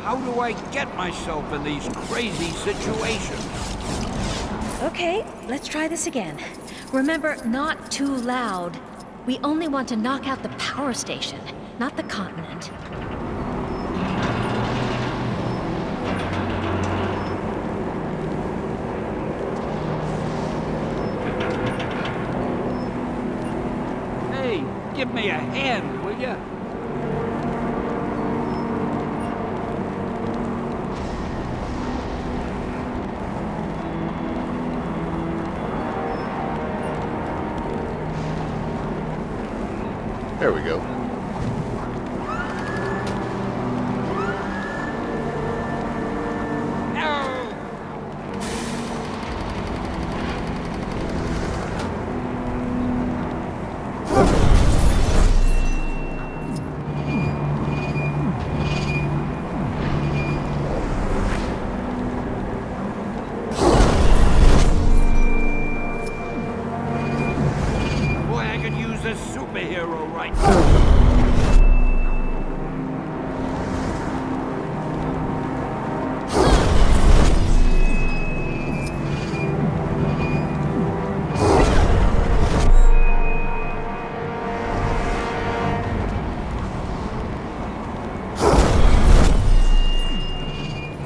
How do I get myself in these crazy situations? Okay, let's try this again. Remember, not too loud. We only want to knock out the power station, not the continent. Hey, give me a hand, will ya? There we go. Boy, I could use a superhero right now.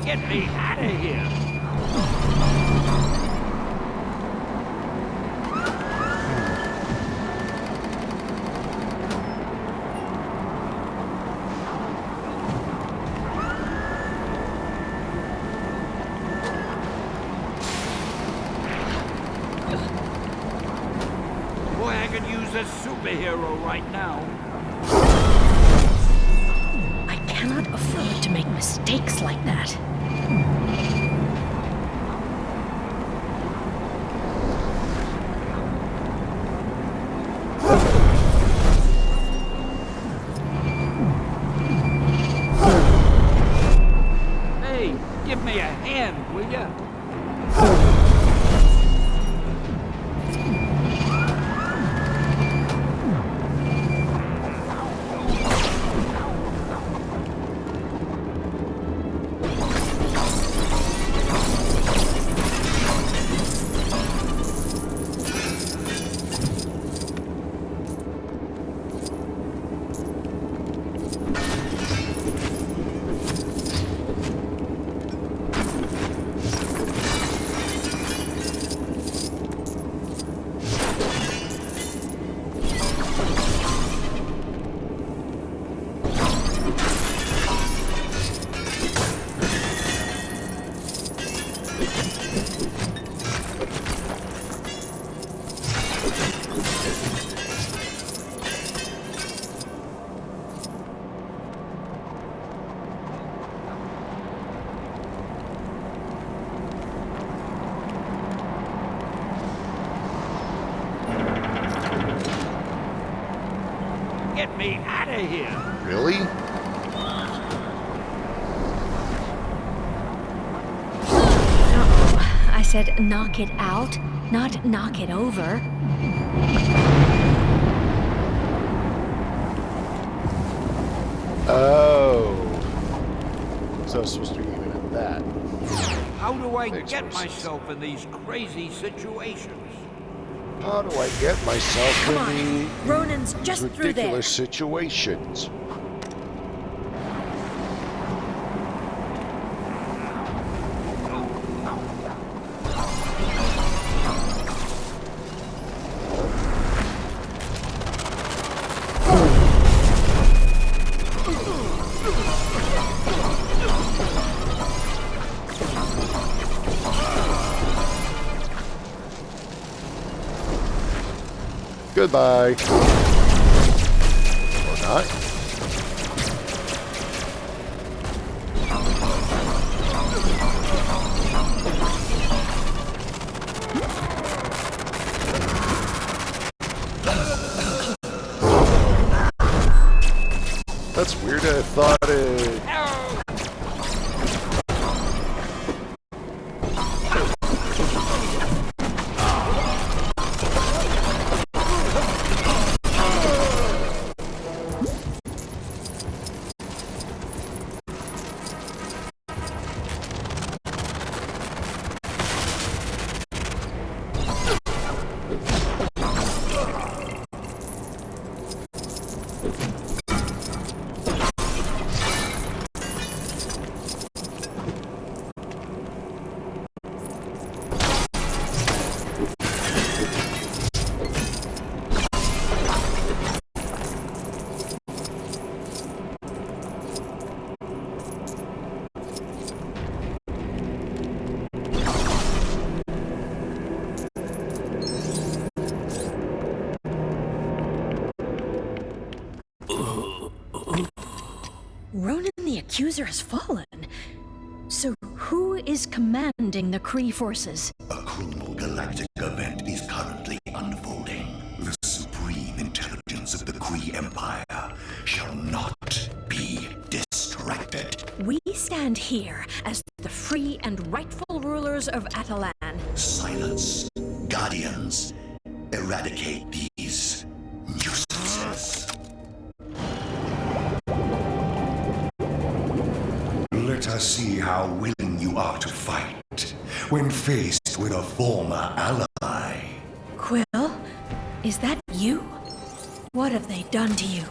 Get me out of here! Boy, I could use a superhero right now. I cannot afford to make mistakes like that. Hey, give me a hand, will ya? Get me out of here! Really? Uh-oh. I said knock it out, not knock it over. Oh. So I was supposed to be aiming at that. How do I Makes get more sense. myself in these crazy situations? How do I get myself Come in on, these Ronan's just through there. ridiculous situations? Goodbye. Or not. That's weird. I thought it... Ronan the Accuser has fallen. So who is commanding the Kree forces? A criminal galactic event is currently unfolding. The supreme intelligence of the Kree Empire shall not be distracted. We stand here as the free and rightful rulers of Atalan. Silence, Guardians. Eradicate these nuisances. Let us see how willing you are to fight when faced with a former ally. Quill, is that you? What have they done to you?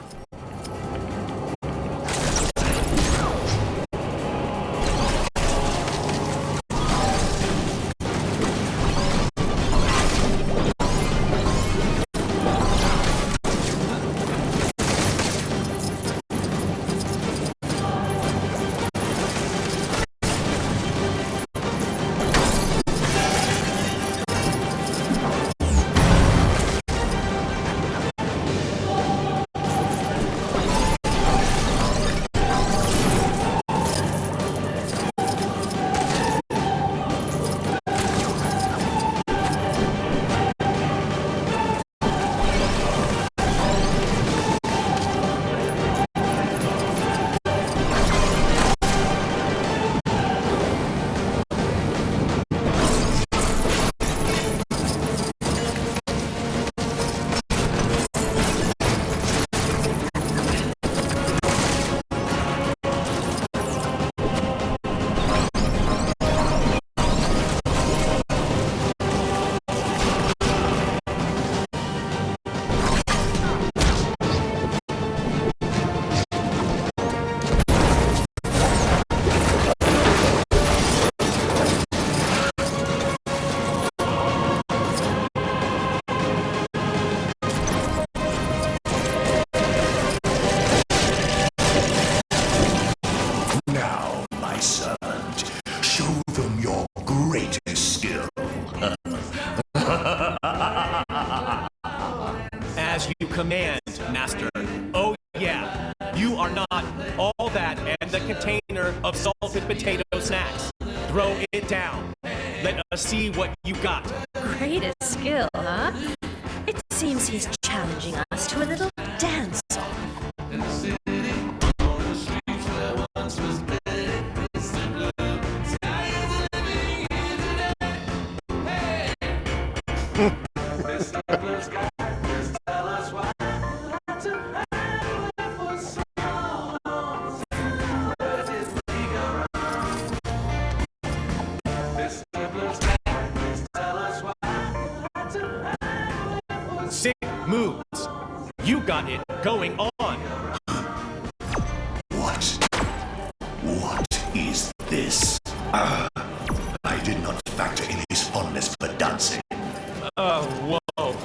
Command, Master. Oh yeah, you are not all that and the container of salted potato snacks. Throw it down. Let us see what you got. Greatest skill, huh? It seems he's challenging us to a little dance-off. Sick moves. You got it going on. What is this? I did not factor in his fondness for dancing. Whoa.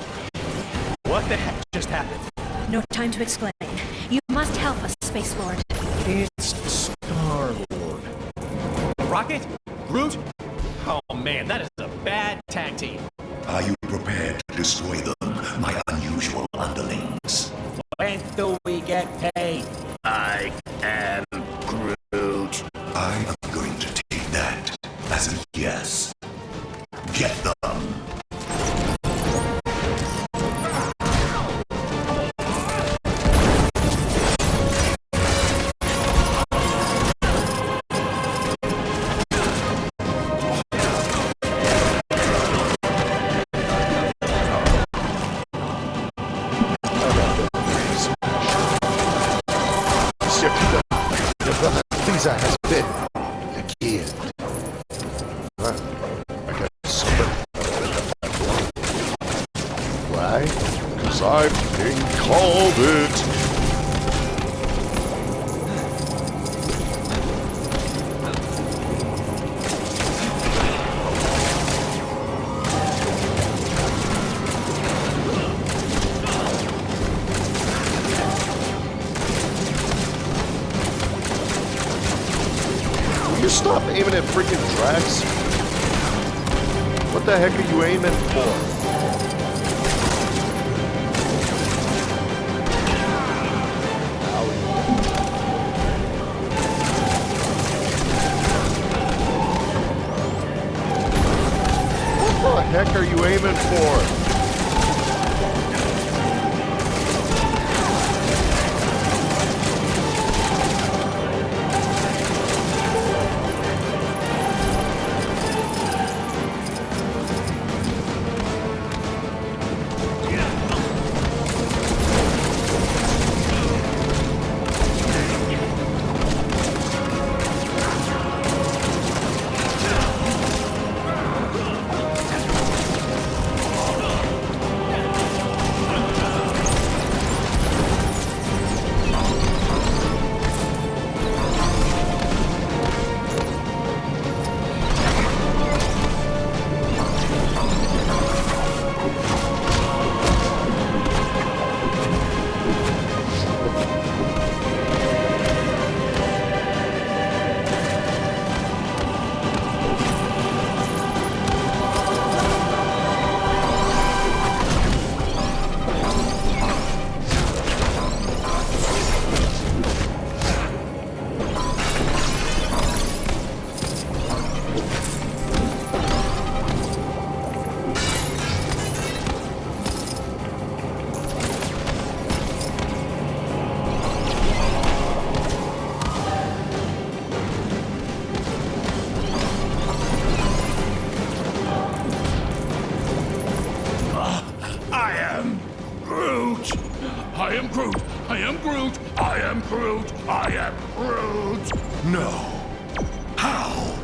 What the heck just happened? No time to explain. You must help us, Space Lord. It's Star-Lord. Rocket? Groot? Oh man, that is a bad tag team. Are you prepared to destroy them, my unusual I've been called it. Will you stop aiming at freaking Drax? What the heck are you aiming for? What the heck are you aiming for? I am Groot! I am Groot! I am Groot! I am Groot! No. How?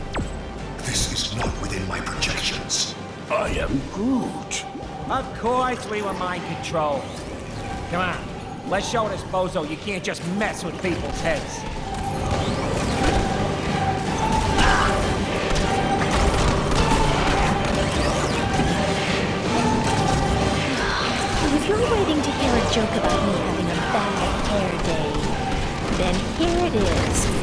This is not within my projections. I am Groot. Of course we were mind controlled. Come on, let's show this bozo you can't just mess with people's heads. If you're waiting to hear a joke about me having a bad hair day, then here it is.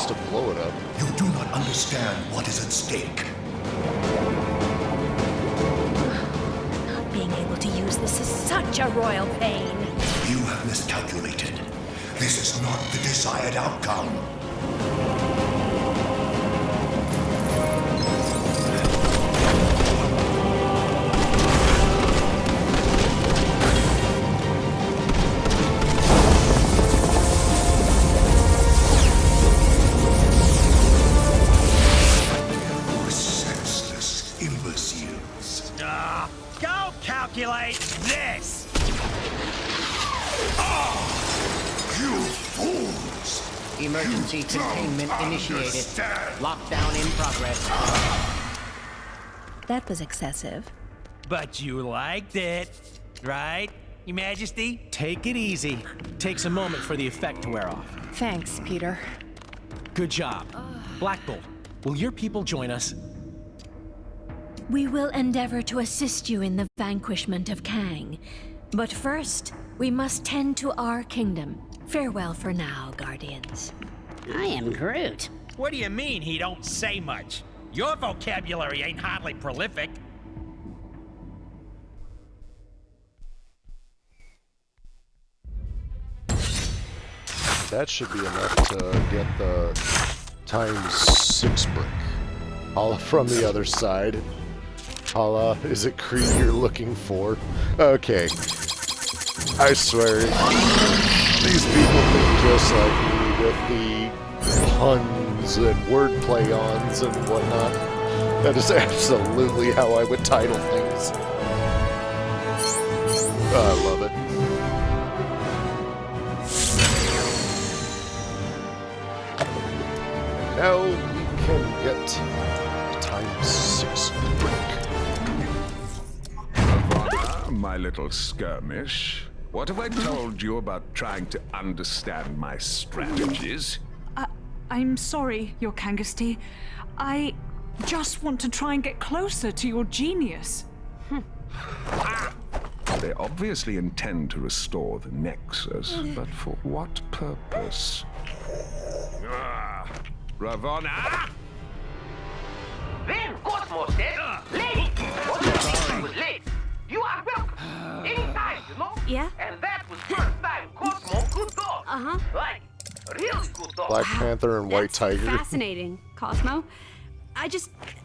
To blow it up. You do not understand what is at stake. Not being able to use this is such a royal pain. You have miscalculated. This is not the desired outcome. Emergency containment initiated. Lockdown in progress. That was excessive. But you liked it, right, Your Majesty? Take it easy. Takes a moment for the effect to wear off. Thanks, Peter. Good job. Black Bolt, will your people join us? We will endeavor to assist you in the vanquishment of Kang. But first, we must tend to our kingdom. Farewell for now, Guardians. I am Groot. What do you mean he don't say much? Your vocabulary ain't hardly prolific. That should be enough to get the ×6 brick. Holla from the other side. Holla, is it Kree you're looking for? Okay. I swear, these people think just like me with the puns and wordplay ons and whatnot. That is absolutely how I would title things. I love it. Now we can get ×6 brick. Ravonna, my little skirmish. What have I told you about trying to understand my strategies? I'm sorry, Your Kangasty. I just want to try and get closer to your genius. They obviously intend to restore the Nexus, but for what purpose? Ravonna! Then Cosmos said, late! What you think was late? You are welcome. Anytime, you know? Yeah? And that was first time Cosmo could talk. Like, really good talk. Black Panther and White Tiger. Fascinating, Cosmo. I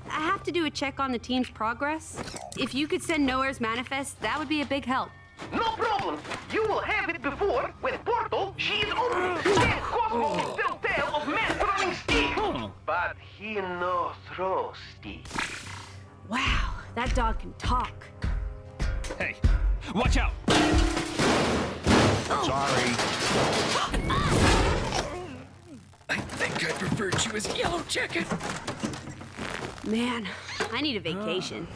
have to do a check on the team's progress. If you could send Nowhere's manifest, that would be a big help. No problem. You will have it before, when Portal, she is open. Then Cosmo can still tell of men throwing stick. But he no throw stick. Wow, that dog can talk. Hey, watch out! Sorry. I think I preferred you as Yellow Jacket. Man, I need a vacation.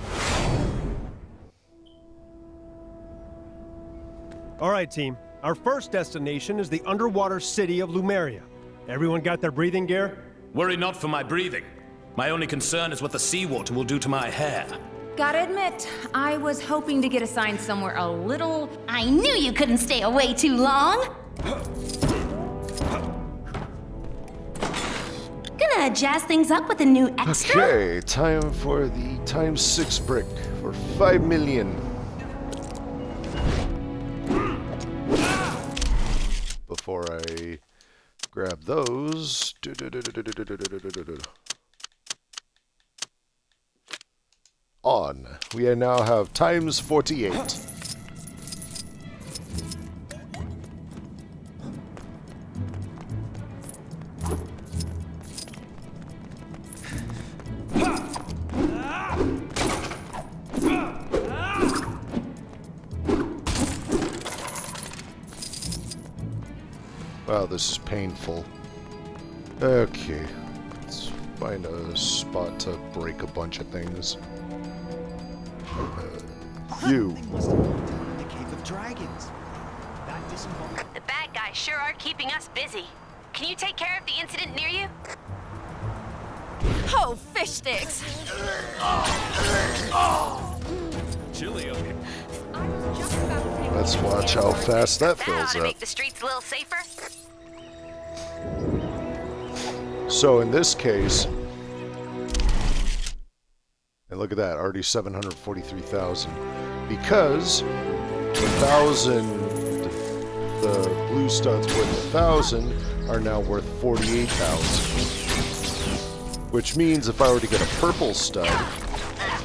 All right, team. Our first destination is the underwater city of Lumeria. Everyone got their breathing gear? Worry not for my breathing. My only concern is what the seawater will do to my hair. Gotta admit, I was hoping to get assigned somewhere a little... I knew you couldn't stay away too long! Gonna jazz things up with a new extra? Okay, time for the ×6 brick for 5 million. Before I grab those... On. We now have ×48. Wow, this is painful. Okay, let's find a spot to break a bunch of things. You. The Cave of Dragons. The bad guys sure are keeping us busy. Can you take care of the incident near you? Oh, fish sticks! Chilly up here. Let's watch how fast that That ought fills to up. make the streets a little safer. So in this case, and look at that, already 743,000. Because 1,000, the blue studs worth 1,000 are now worth 48,000. Which means if I were to get a purple stud,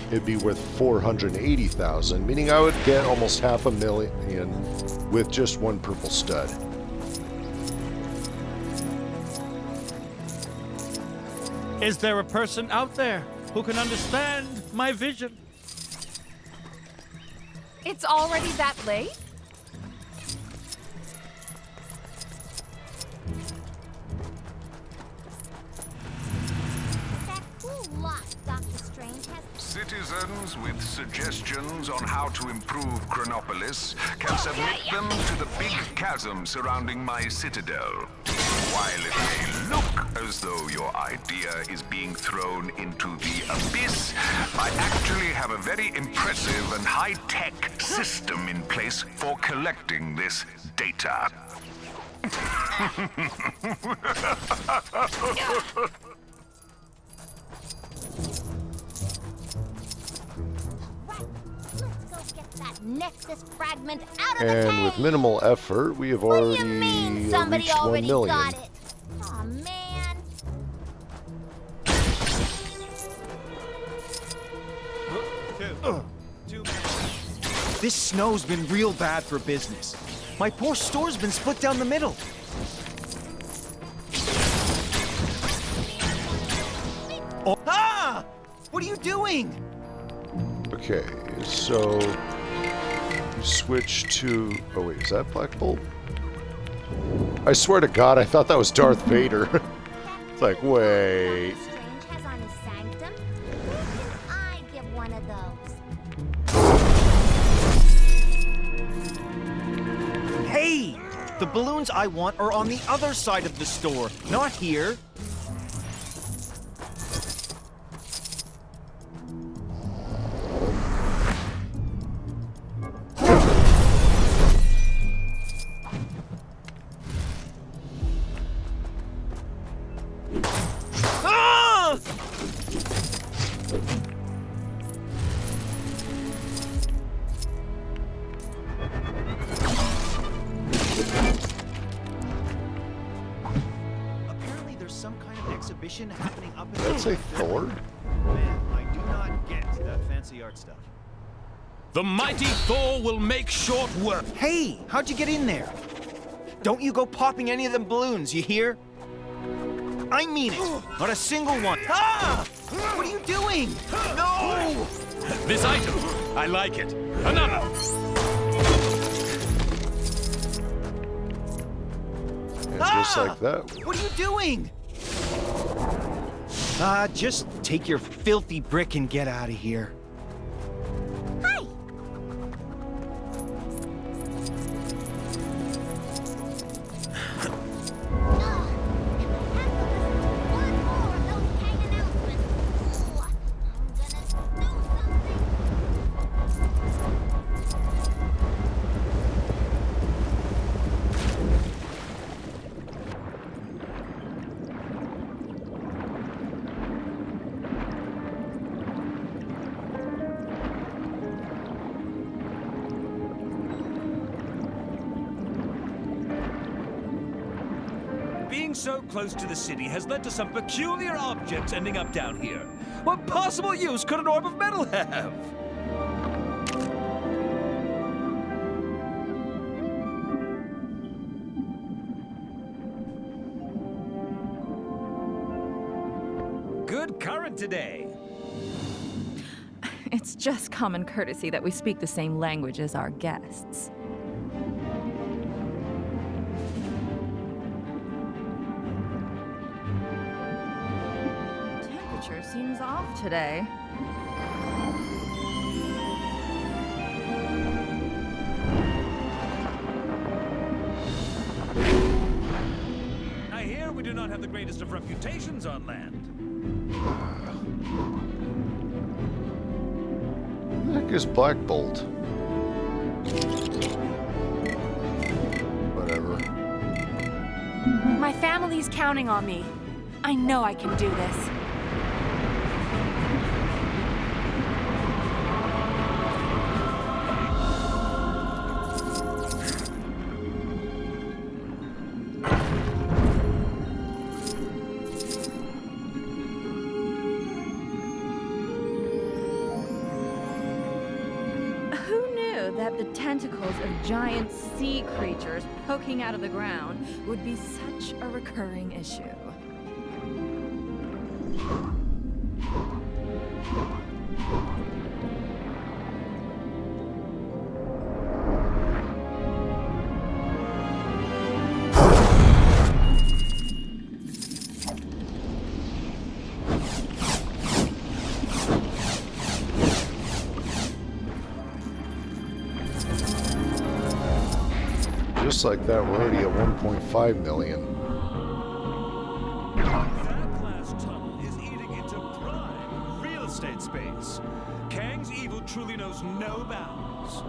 it'd be worth 480,000, meaning I would get almost $500,000 with just one purple stud. Is there a person out there who can understand my vision? It's already that late? citizens with suggestions on how to improve Chronopolis can submit them to the big chasm surrounding my citadel. While it may look as though your idea is being thrown into the abyss, I actually have a very impressive and high-tech system in place for collecting this data. Nexus fragment out of the And cave. with minimal effort, we have already Somebody reached 1 already million. got it. Aw, man. This snow's been real bad for business. My poor store's been split down the middle. Oh, ah! What are you doing? Okay, so switch to. Oh wait, is that Black Bolt? I swear to God, I thought that was Darth Vader. It's like, wait. Strange has on his sanctum. I give one of those. Hey! The balloons I want are on the other side of the store, not here. Ah! Apparently there's some kind of exhibition happening up in That's a Thor? Man, I do not get that fancy art stuff. The mighty Thor will make short work. Hey, how'd you get in there? Don't you go popping any of them balloons, you hear? I mean it, not a single one. Ah! What are you doing? No! This item, I like it. Another. And just like that. What are you doing? Just take your filthy brick and get out of here. Hi. Being so close to the city has led to some peculiar objects ending up down here. What possible use could an orb of metal have? Good current today. It's just common courtesy that we speak the same language as our guests. Temperature seems off today. I hear we do not have the greatest of reputations on land. What the heck is Black Bolt? Whatever. My family's counting on me. I know I can do this. That the tentacles of giant sea creatures poking out of the ground would be such a recurring issue. looks like that we're already at 1.5 million. That glass tunnel is eating into prime real estate space. Kang's evil truly knows no bounds.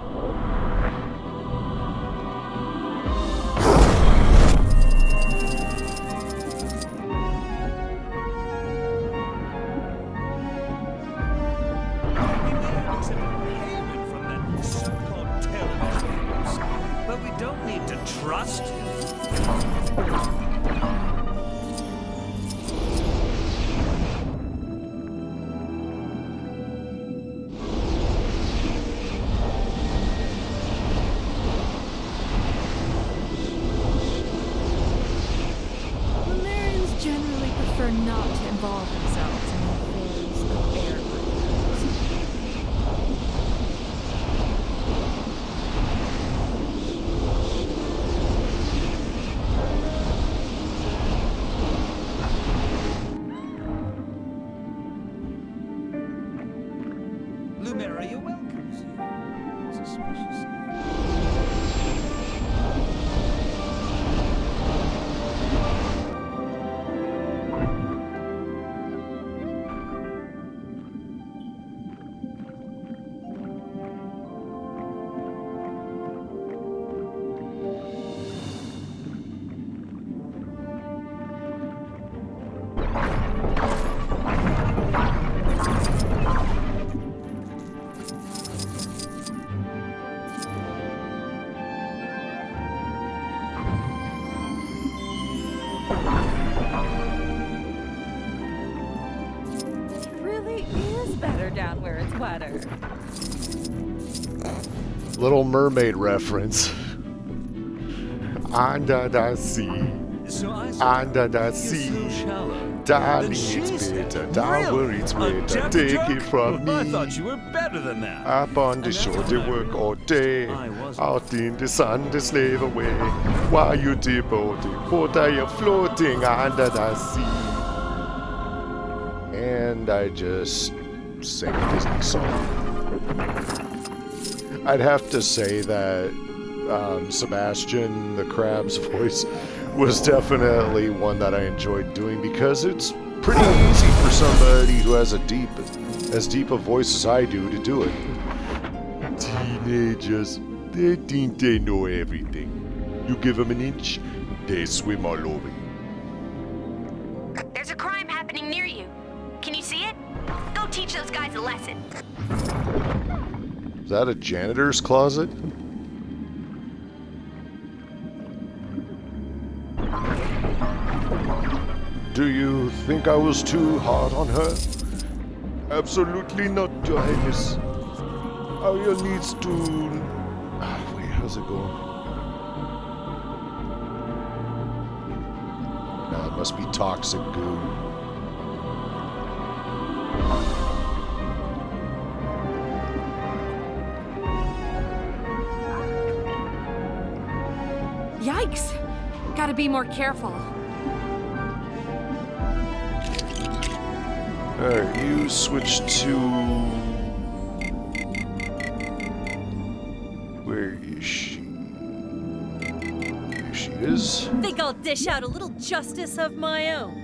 But we don't need to trust him. Lunarians generally prefer not to involve themselves in the affairs of air breathers. Lumeria welcomes you. Suspicious. It really is better down where it's wetter. Little Mermaid reference. Under the sea. Under the sea. Darling, it's better. Down where it's wetter. Take it from me. I thought you were better than that. Up on the shore, they work all day. Out in the sun, they slave away. While you devoted, what are you floating under the sea? And I just sang a Disney song. I'd have to say that Sebastian the Crab's voice was definitely one that I enjoyed doing because it's pretty easy for somebody who has as deep a voice as I do to do it. Teenagers, they think they know everything. You give them an inch, they swim all over you. There's a crime happening near you. Can you see it? Go teach those guys a lesson. Is that a janitor's closet? Do you think I was too hard on her? Absolutely not, Your Highness. Ariel needs to... Wait, how's it going? Nah, it must be toxic goo. Yikes! Gotta be more careful. Alright, you switch to... Where is she? There she is. Think I'll dish out a little justice of my own.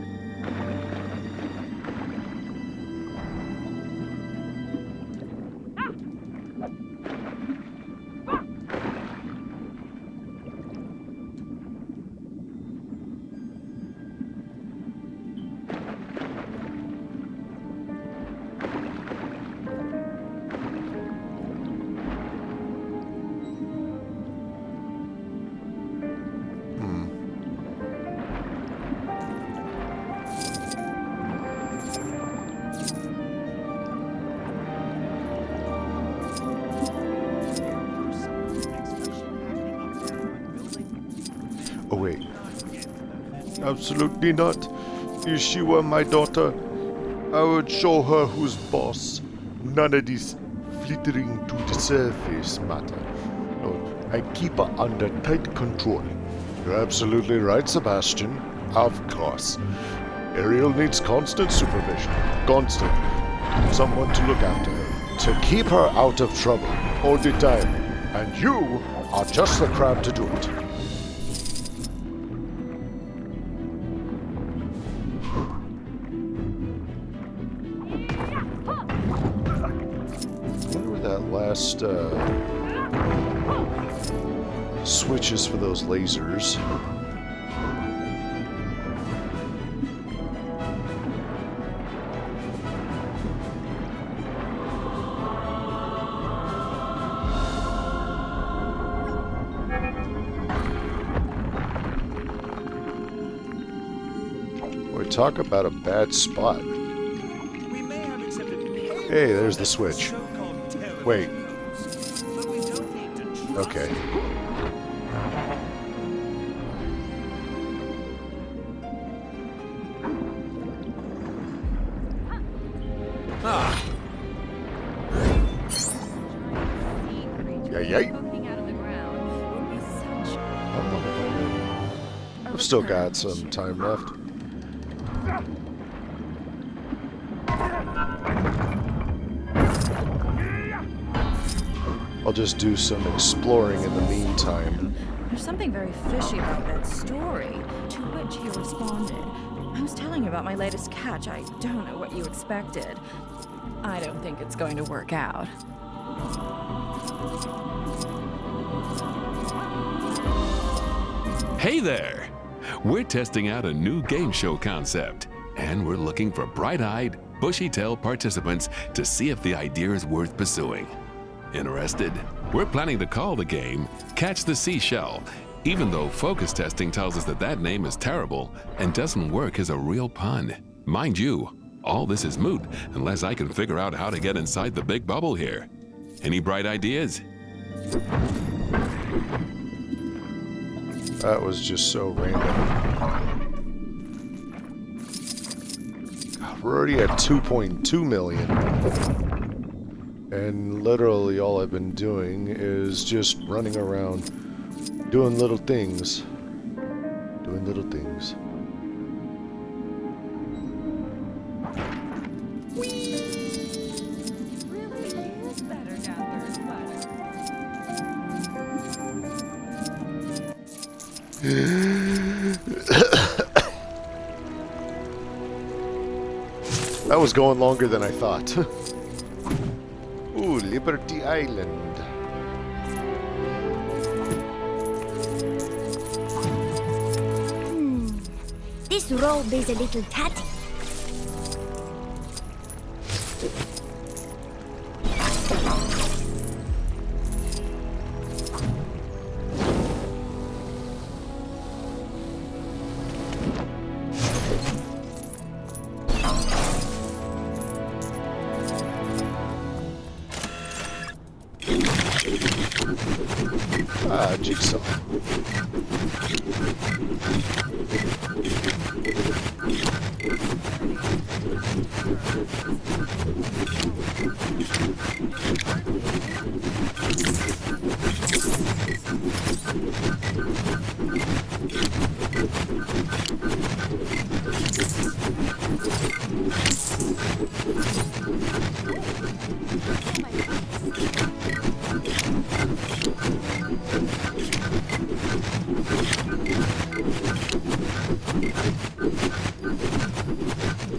Oh wait. Absolutely not. If she were my daughter, I would show her who's boss. None of these flittering to the surface matter. No, I keep her under tight control. You're absolutely right, Sebastian. Of course. Ariel needs constant supervision. Constant. Someone to look after her. To keep her out of trouble all the time. And you are just the crab to do it. last switches for those lasers. Talk about a bad spot. Hey, there's the switch. Wait. Okay. Ah. Yay. I've still got some time left. I'll just do some exploring in the meantime. There's something very fishy about that story, to which he responded. I was telling you about my latest catch. I don't know what you expected. I don't think it's going to work out. Hey there! We're testing out a new game show concept, and we're looking for bright-eyed, bushy-tailed participants to see if the idea is worth pursuing. Interested? We're planning to call the game Catch the Seashell, even though focus testing tells us that that name is terrible and doesn't work as a real pun. Mind you, all this is moot unless I can figure out how to get inside the big bubble here. Any bright ideas? That was just so random. God, we're already at 2.2 million. And literally all I've been doing is just running around doing little things. Doing little things. That was going longer than I thought. Ooh, Liberty Island. This robe is a little tatty. Jigsaw.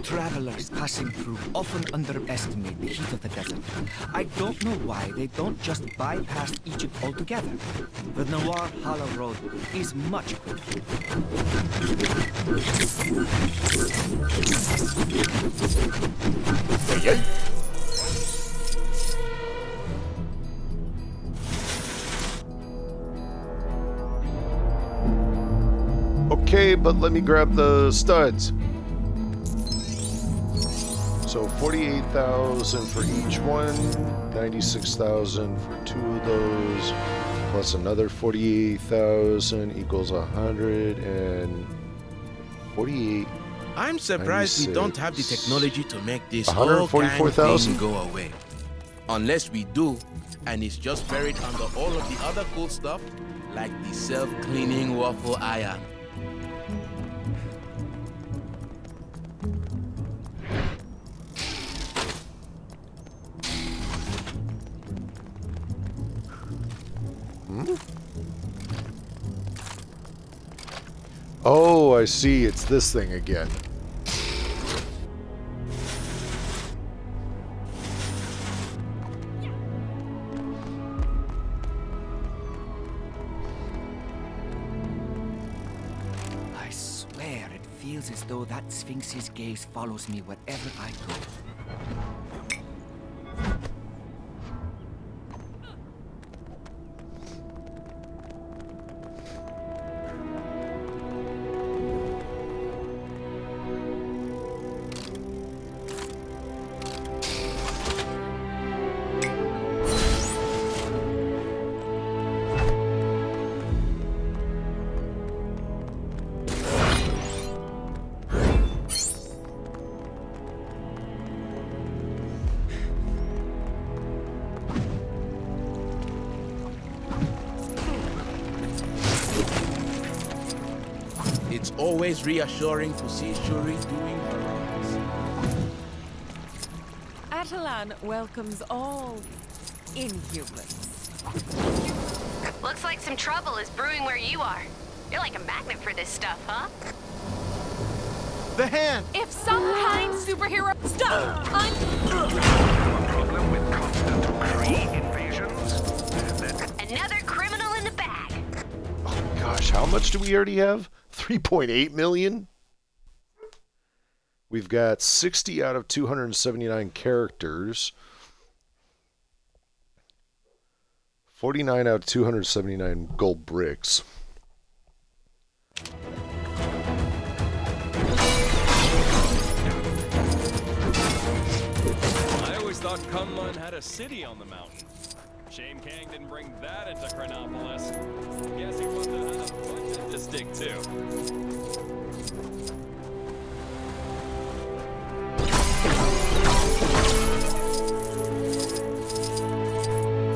Travelers passing through often underestimate the heat of the desert. I don't know why they don't just bypass Egypt altogether. The Nawar Hala Road is much quicker. Okay, but let me grab the studs. So 48,000 for each one, 96,000 for two of those, plus another 48,000 equals 148. I'm surprised 96. we don't have the technology to make this whole kind of 144,000 thing go away. Unless we do, and it's just buried under all of the other cool stuff, like the self-cleaning waffle iron. Oh, I see. It's this thing again. swear it feels as though that Sphinx's gaze follows me wherever I go. It's always reassuring to see Shuri doing her rounds. Atalan welcomes all inhumans. Looks like some trouble is brewing where you are. You're like a magnet for this stuff, huh? The hand! If some kind superhero... Stop! Problem with constant Kree invasions? Another criminal in the bag. Oh gosh, how much do we already have? 3.8 million? We've got 60 out of 279 characters. 49 out of 279 gold bricks. I always thought Kunlun had a city on the mountain. Shame Kang didn't bring that into Chronopolis. Guess he must have had a budget to stick to.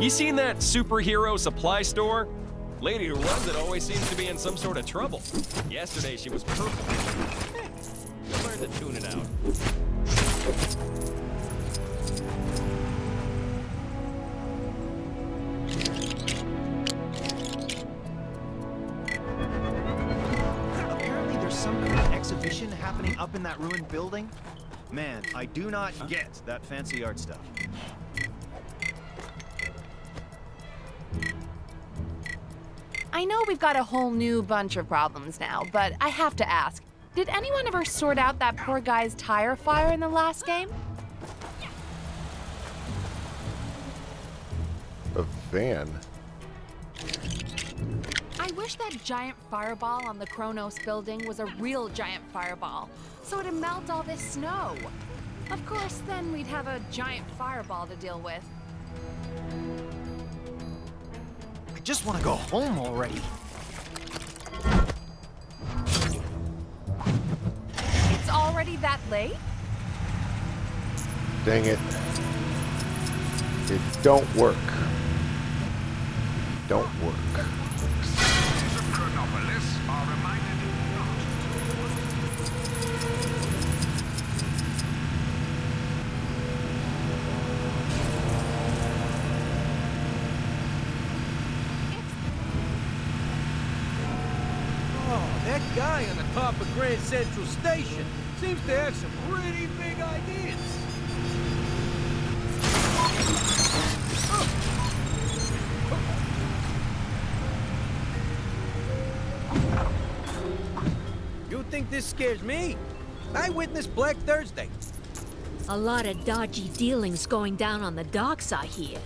You seen that superhero supply store? Lady who runs it always seems to be in some sort of trouble. Yesterday she was purple. You'll learn to tune it out. Apparently there's some kind of exhibition happening up in that ruined building. Man, I do not get that fancy art stuff. I know we've got a whole new bunch of problems now, but I have to ask, did anyone ever sort out that poor guy's tire fire in the last game? A van? I wish that giant fireball on the Kronos building was a real giant fireball, so it'd melt all this snow. Of course, then we'd have a giant fireball to deal with. I just want to go home already. It's already that late? Dang it. It don't work. Don't work. Citizens of Chronopolis are reminded not That guy on the top of Grand Central Station seems to have some pretty big ideas. You think this scares me? I witnessed Black Thursday. A lot of dodgy dealings going down on the docks, I hear.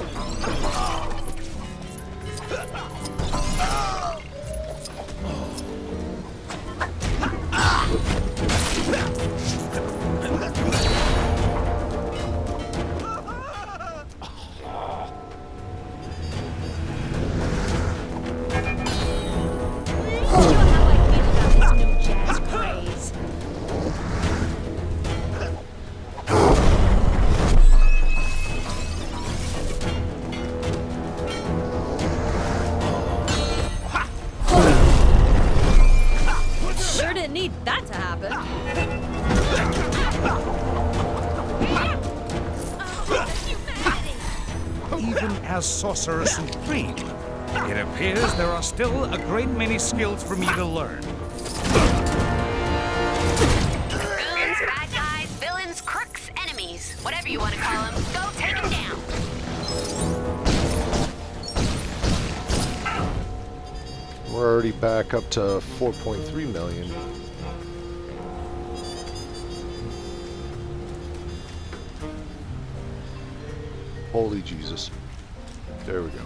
Sure didn't need that to happen. Even as Sorcerer Supreme, it appears there are still a great many skills for me to learn. Goons, bad guys, villains, crooks, enemies. Whatever you want to call them. Go take them down. We're already back up to 4.3 million. Holy Jesus. There we go.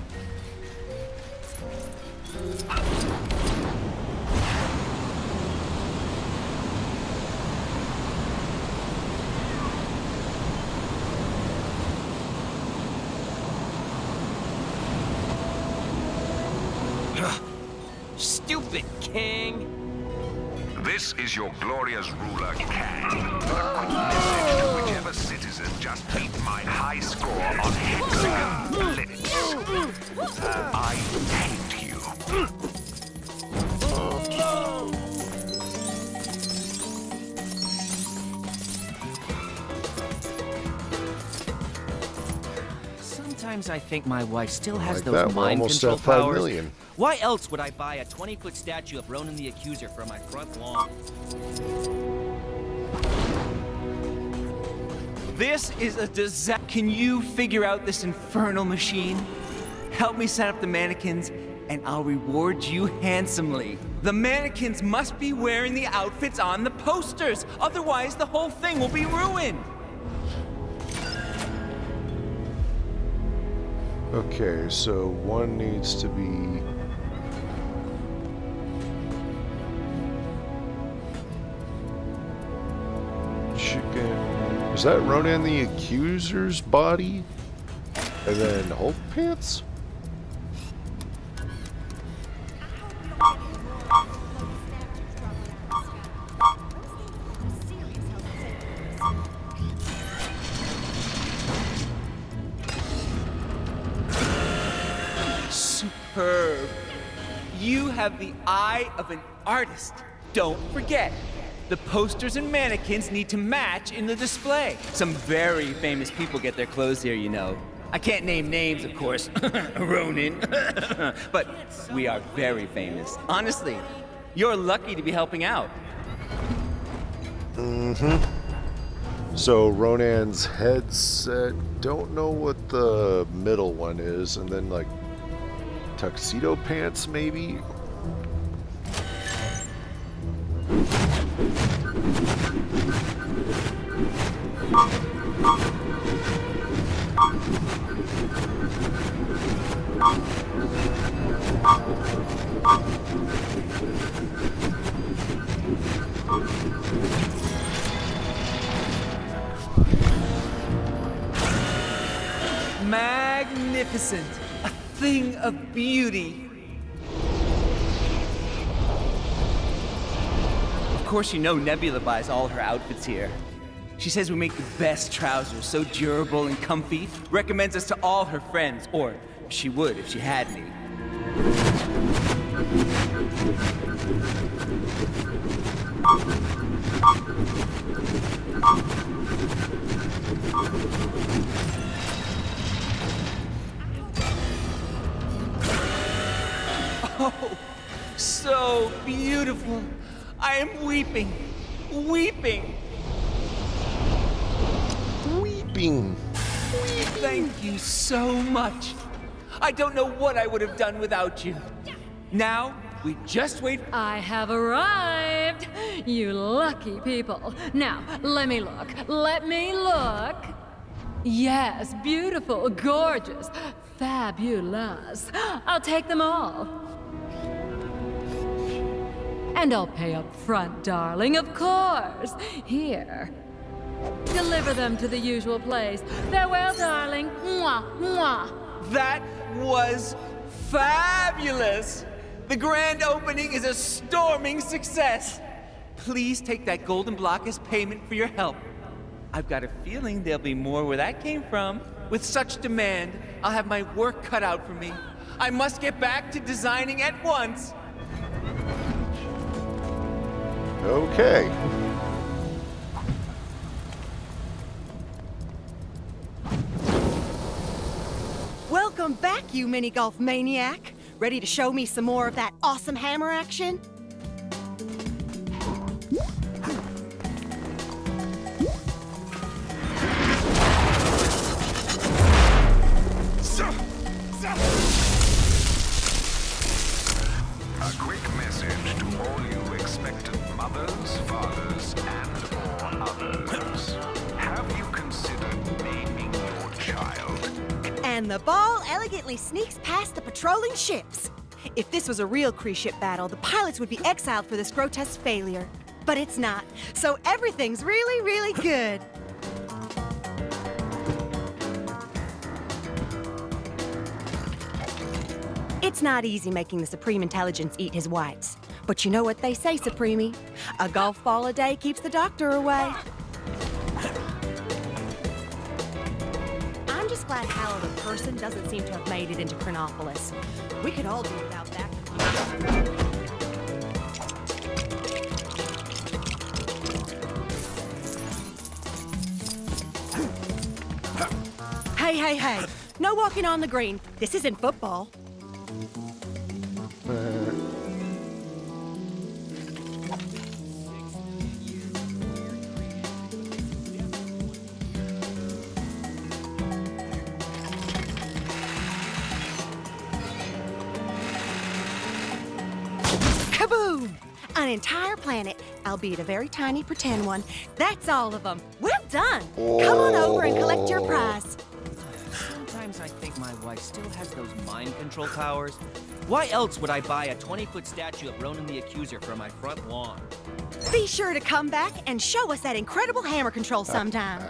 Stupid king! This is your glorious ruler, Kang. A quick message to whichever citizen just beat my high score on hexagon blitz. I hate you. Sometimes I think my wife still has Like those that, we're mind almost control at 5 powers. million. Why else would I buy a 20-foot statue of Ronan the Accuser for my front lawn? This is a disaster. Can you figure out this infernal machine? Help me set up the mannequins, and I'll reward you handsomely. The mannequins must be wearing the outfits on the posters. Otherwise, the whole thing will be ruined. Okay, so one needs to be... chicken... Is that Ronan the Accuser's body? And then Hulk pants? Superb. You have the eye of an artist. Don't forget, the posters and mannequins need to match in the display. Some very famous people get their clothes here, you know. I can't name names, of course, Ronan, but we are very famous. Honestly, you're lucky to be helping out. So Ronan's headset, don't know what the middle one is, and then like tuxedo pants maybe? Magnificent. A thing of beauty. Of course, you know Nebula buys all her outfits here. She says we make the best trousers, so durable and comfy. Recommends us to all her friends, or she would if she had me. Oh, so beautiful. I am weeping, weeping. Weeping. Thank you so much. I don't know what I would have done without you. Now, we just wait. I have arrived. You lucky people. Now, let me look. Let me look. Yes, beautiful, gorgeous, fabulous. I'll take them all. And I'll pay up front, darling, of course. Here. Deliver them to the usual place. Farewell, darling. Mwah, mwah. That was fabulous. The grand opening is a storming success. Please take that golden block as payment for your help. I've got a feeling there'll be more where that came from. With such demand, I'll have my work cut out for me. I must get back to designing at once. Okay. Welcome back, you mini-golf maniac. Ready to show me some more of that awesome hammer action? A quick message to all you expectant mothers, fathers, and/or others. Have you considered naming your child? And the ball elegantly sneaks past the patrolling ships. If this was a real cruise ship battle, the pilots would be exiled for this grotesque failure. But it's not, so everything's really, really good. It's not easy making the Supreme Intelligence eat his whites. But you know what they say, Supreme? A golf ball a day keeps the doctor away. I'm just glad Hal the person doesn't seem to have made it into Chronopolis. We could all do without that. Hey, hey, hey. No walking on the green. This isn't football. Kaboom! An entire planet, albeit a very tiny pretend one. That's all of them. Well done. Come on over and collect your prize. Sometimes I think my wife still has those mind control powers. Why else would I buy a 20-foot statue of Ronan the Accuser for my front lawn? Be sure to come back and show us that incredible hammer control sometime.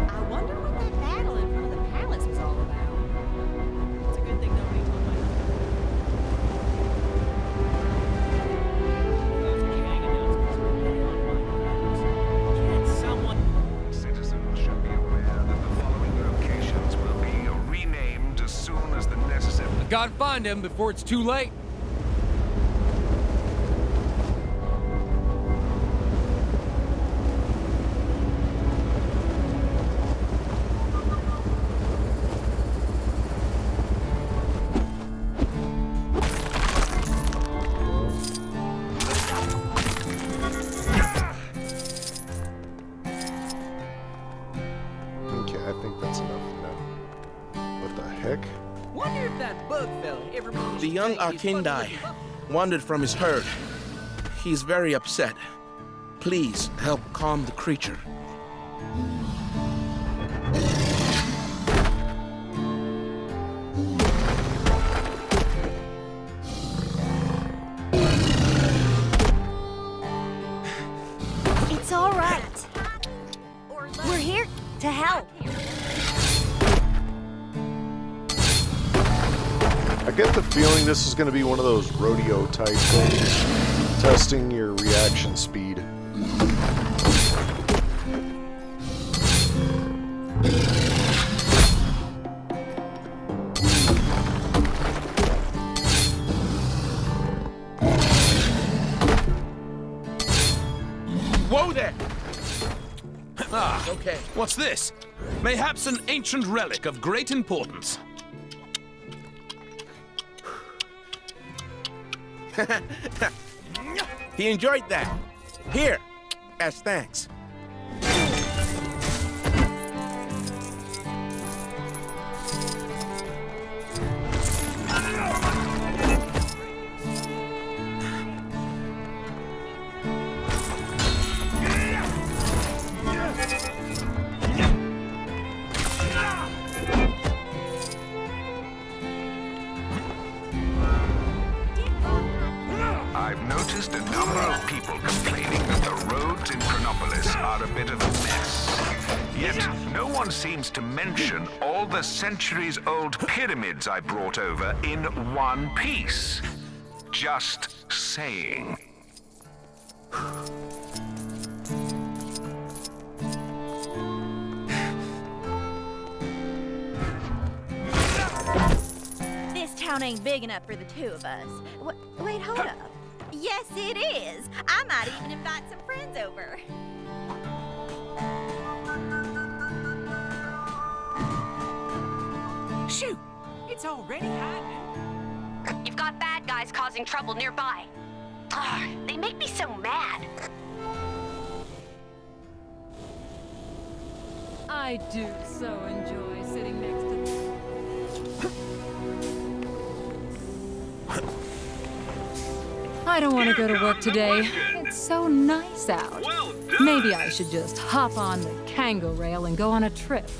I wonder what that battle in front of the palace was all about. It's a good thing nobody told my Citizens should be aware that the following locations will be renamed as soon as the necessary... Gotta find him before it's too late. Okay, I think that's enough now. What the heck? Wonder if that bug fella ever managed The to young take his bug Arkindai with him. wandered from his herd. He's very upset. Please help calm the creature. It's all right. We're here to help. I get the feeling this is going to be one of those rodeo type things, testing your reaction speed. Whoa there! Ah, okay. What's this? Mayhaps an ancient relic of great importance. He enjoyed that. Here, as thanks. I've noticed a number of people complaining that the roads in Chronopolis are a bit of a mess. Yet, no one seems to mention all the centuries-old pyramids I brought over in one piece. Just saying. This town ain't big enough for the two of us. Wait, hold up. Yes, it is. I might even invite some friends over. Shoot! It's already happening. You've got bad guys causing trouble nearby. They make me so mad. I do so enjoy sitting next to them. I don't want to go to work today. It's so nice out. Maybe I should just hop on the Kango rail and go on a trip.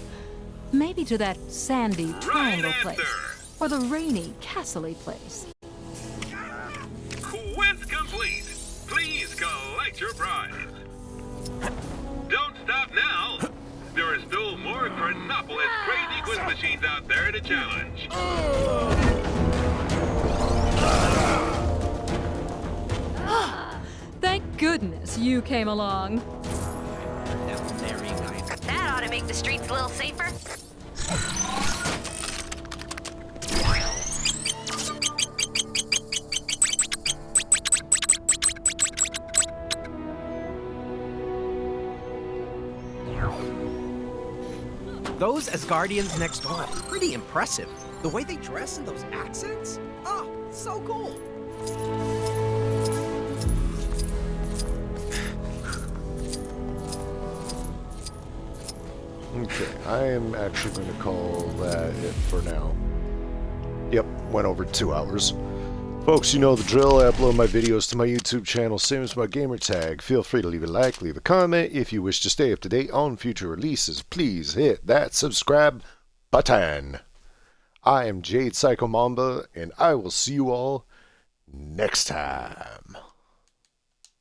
Maybe to that sandy triangle place, or the rainy castle-y place. Quest complete. Please collect your prize. Don't stop now. There are still more Chronopolis crazy quiz machines out there to challenge. Thank goodness you came along. That ought to make the streets a little safer. Those Asgardians next door are pretty impressive. The way they dress and those accents? Oh, so cool. Okay, I am actually going to call that it for now. Yep, went over 2 hours. Folks, you know the drill. I upload my videos to my YouTube channel, same as my gamer tag. Feel free to leave a like, leave a comment. If you wish to stay up to date on future releases, please hit that subscribe button. I am Jade Psycho Mamba, and I will see you all next time.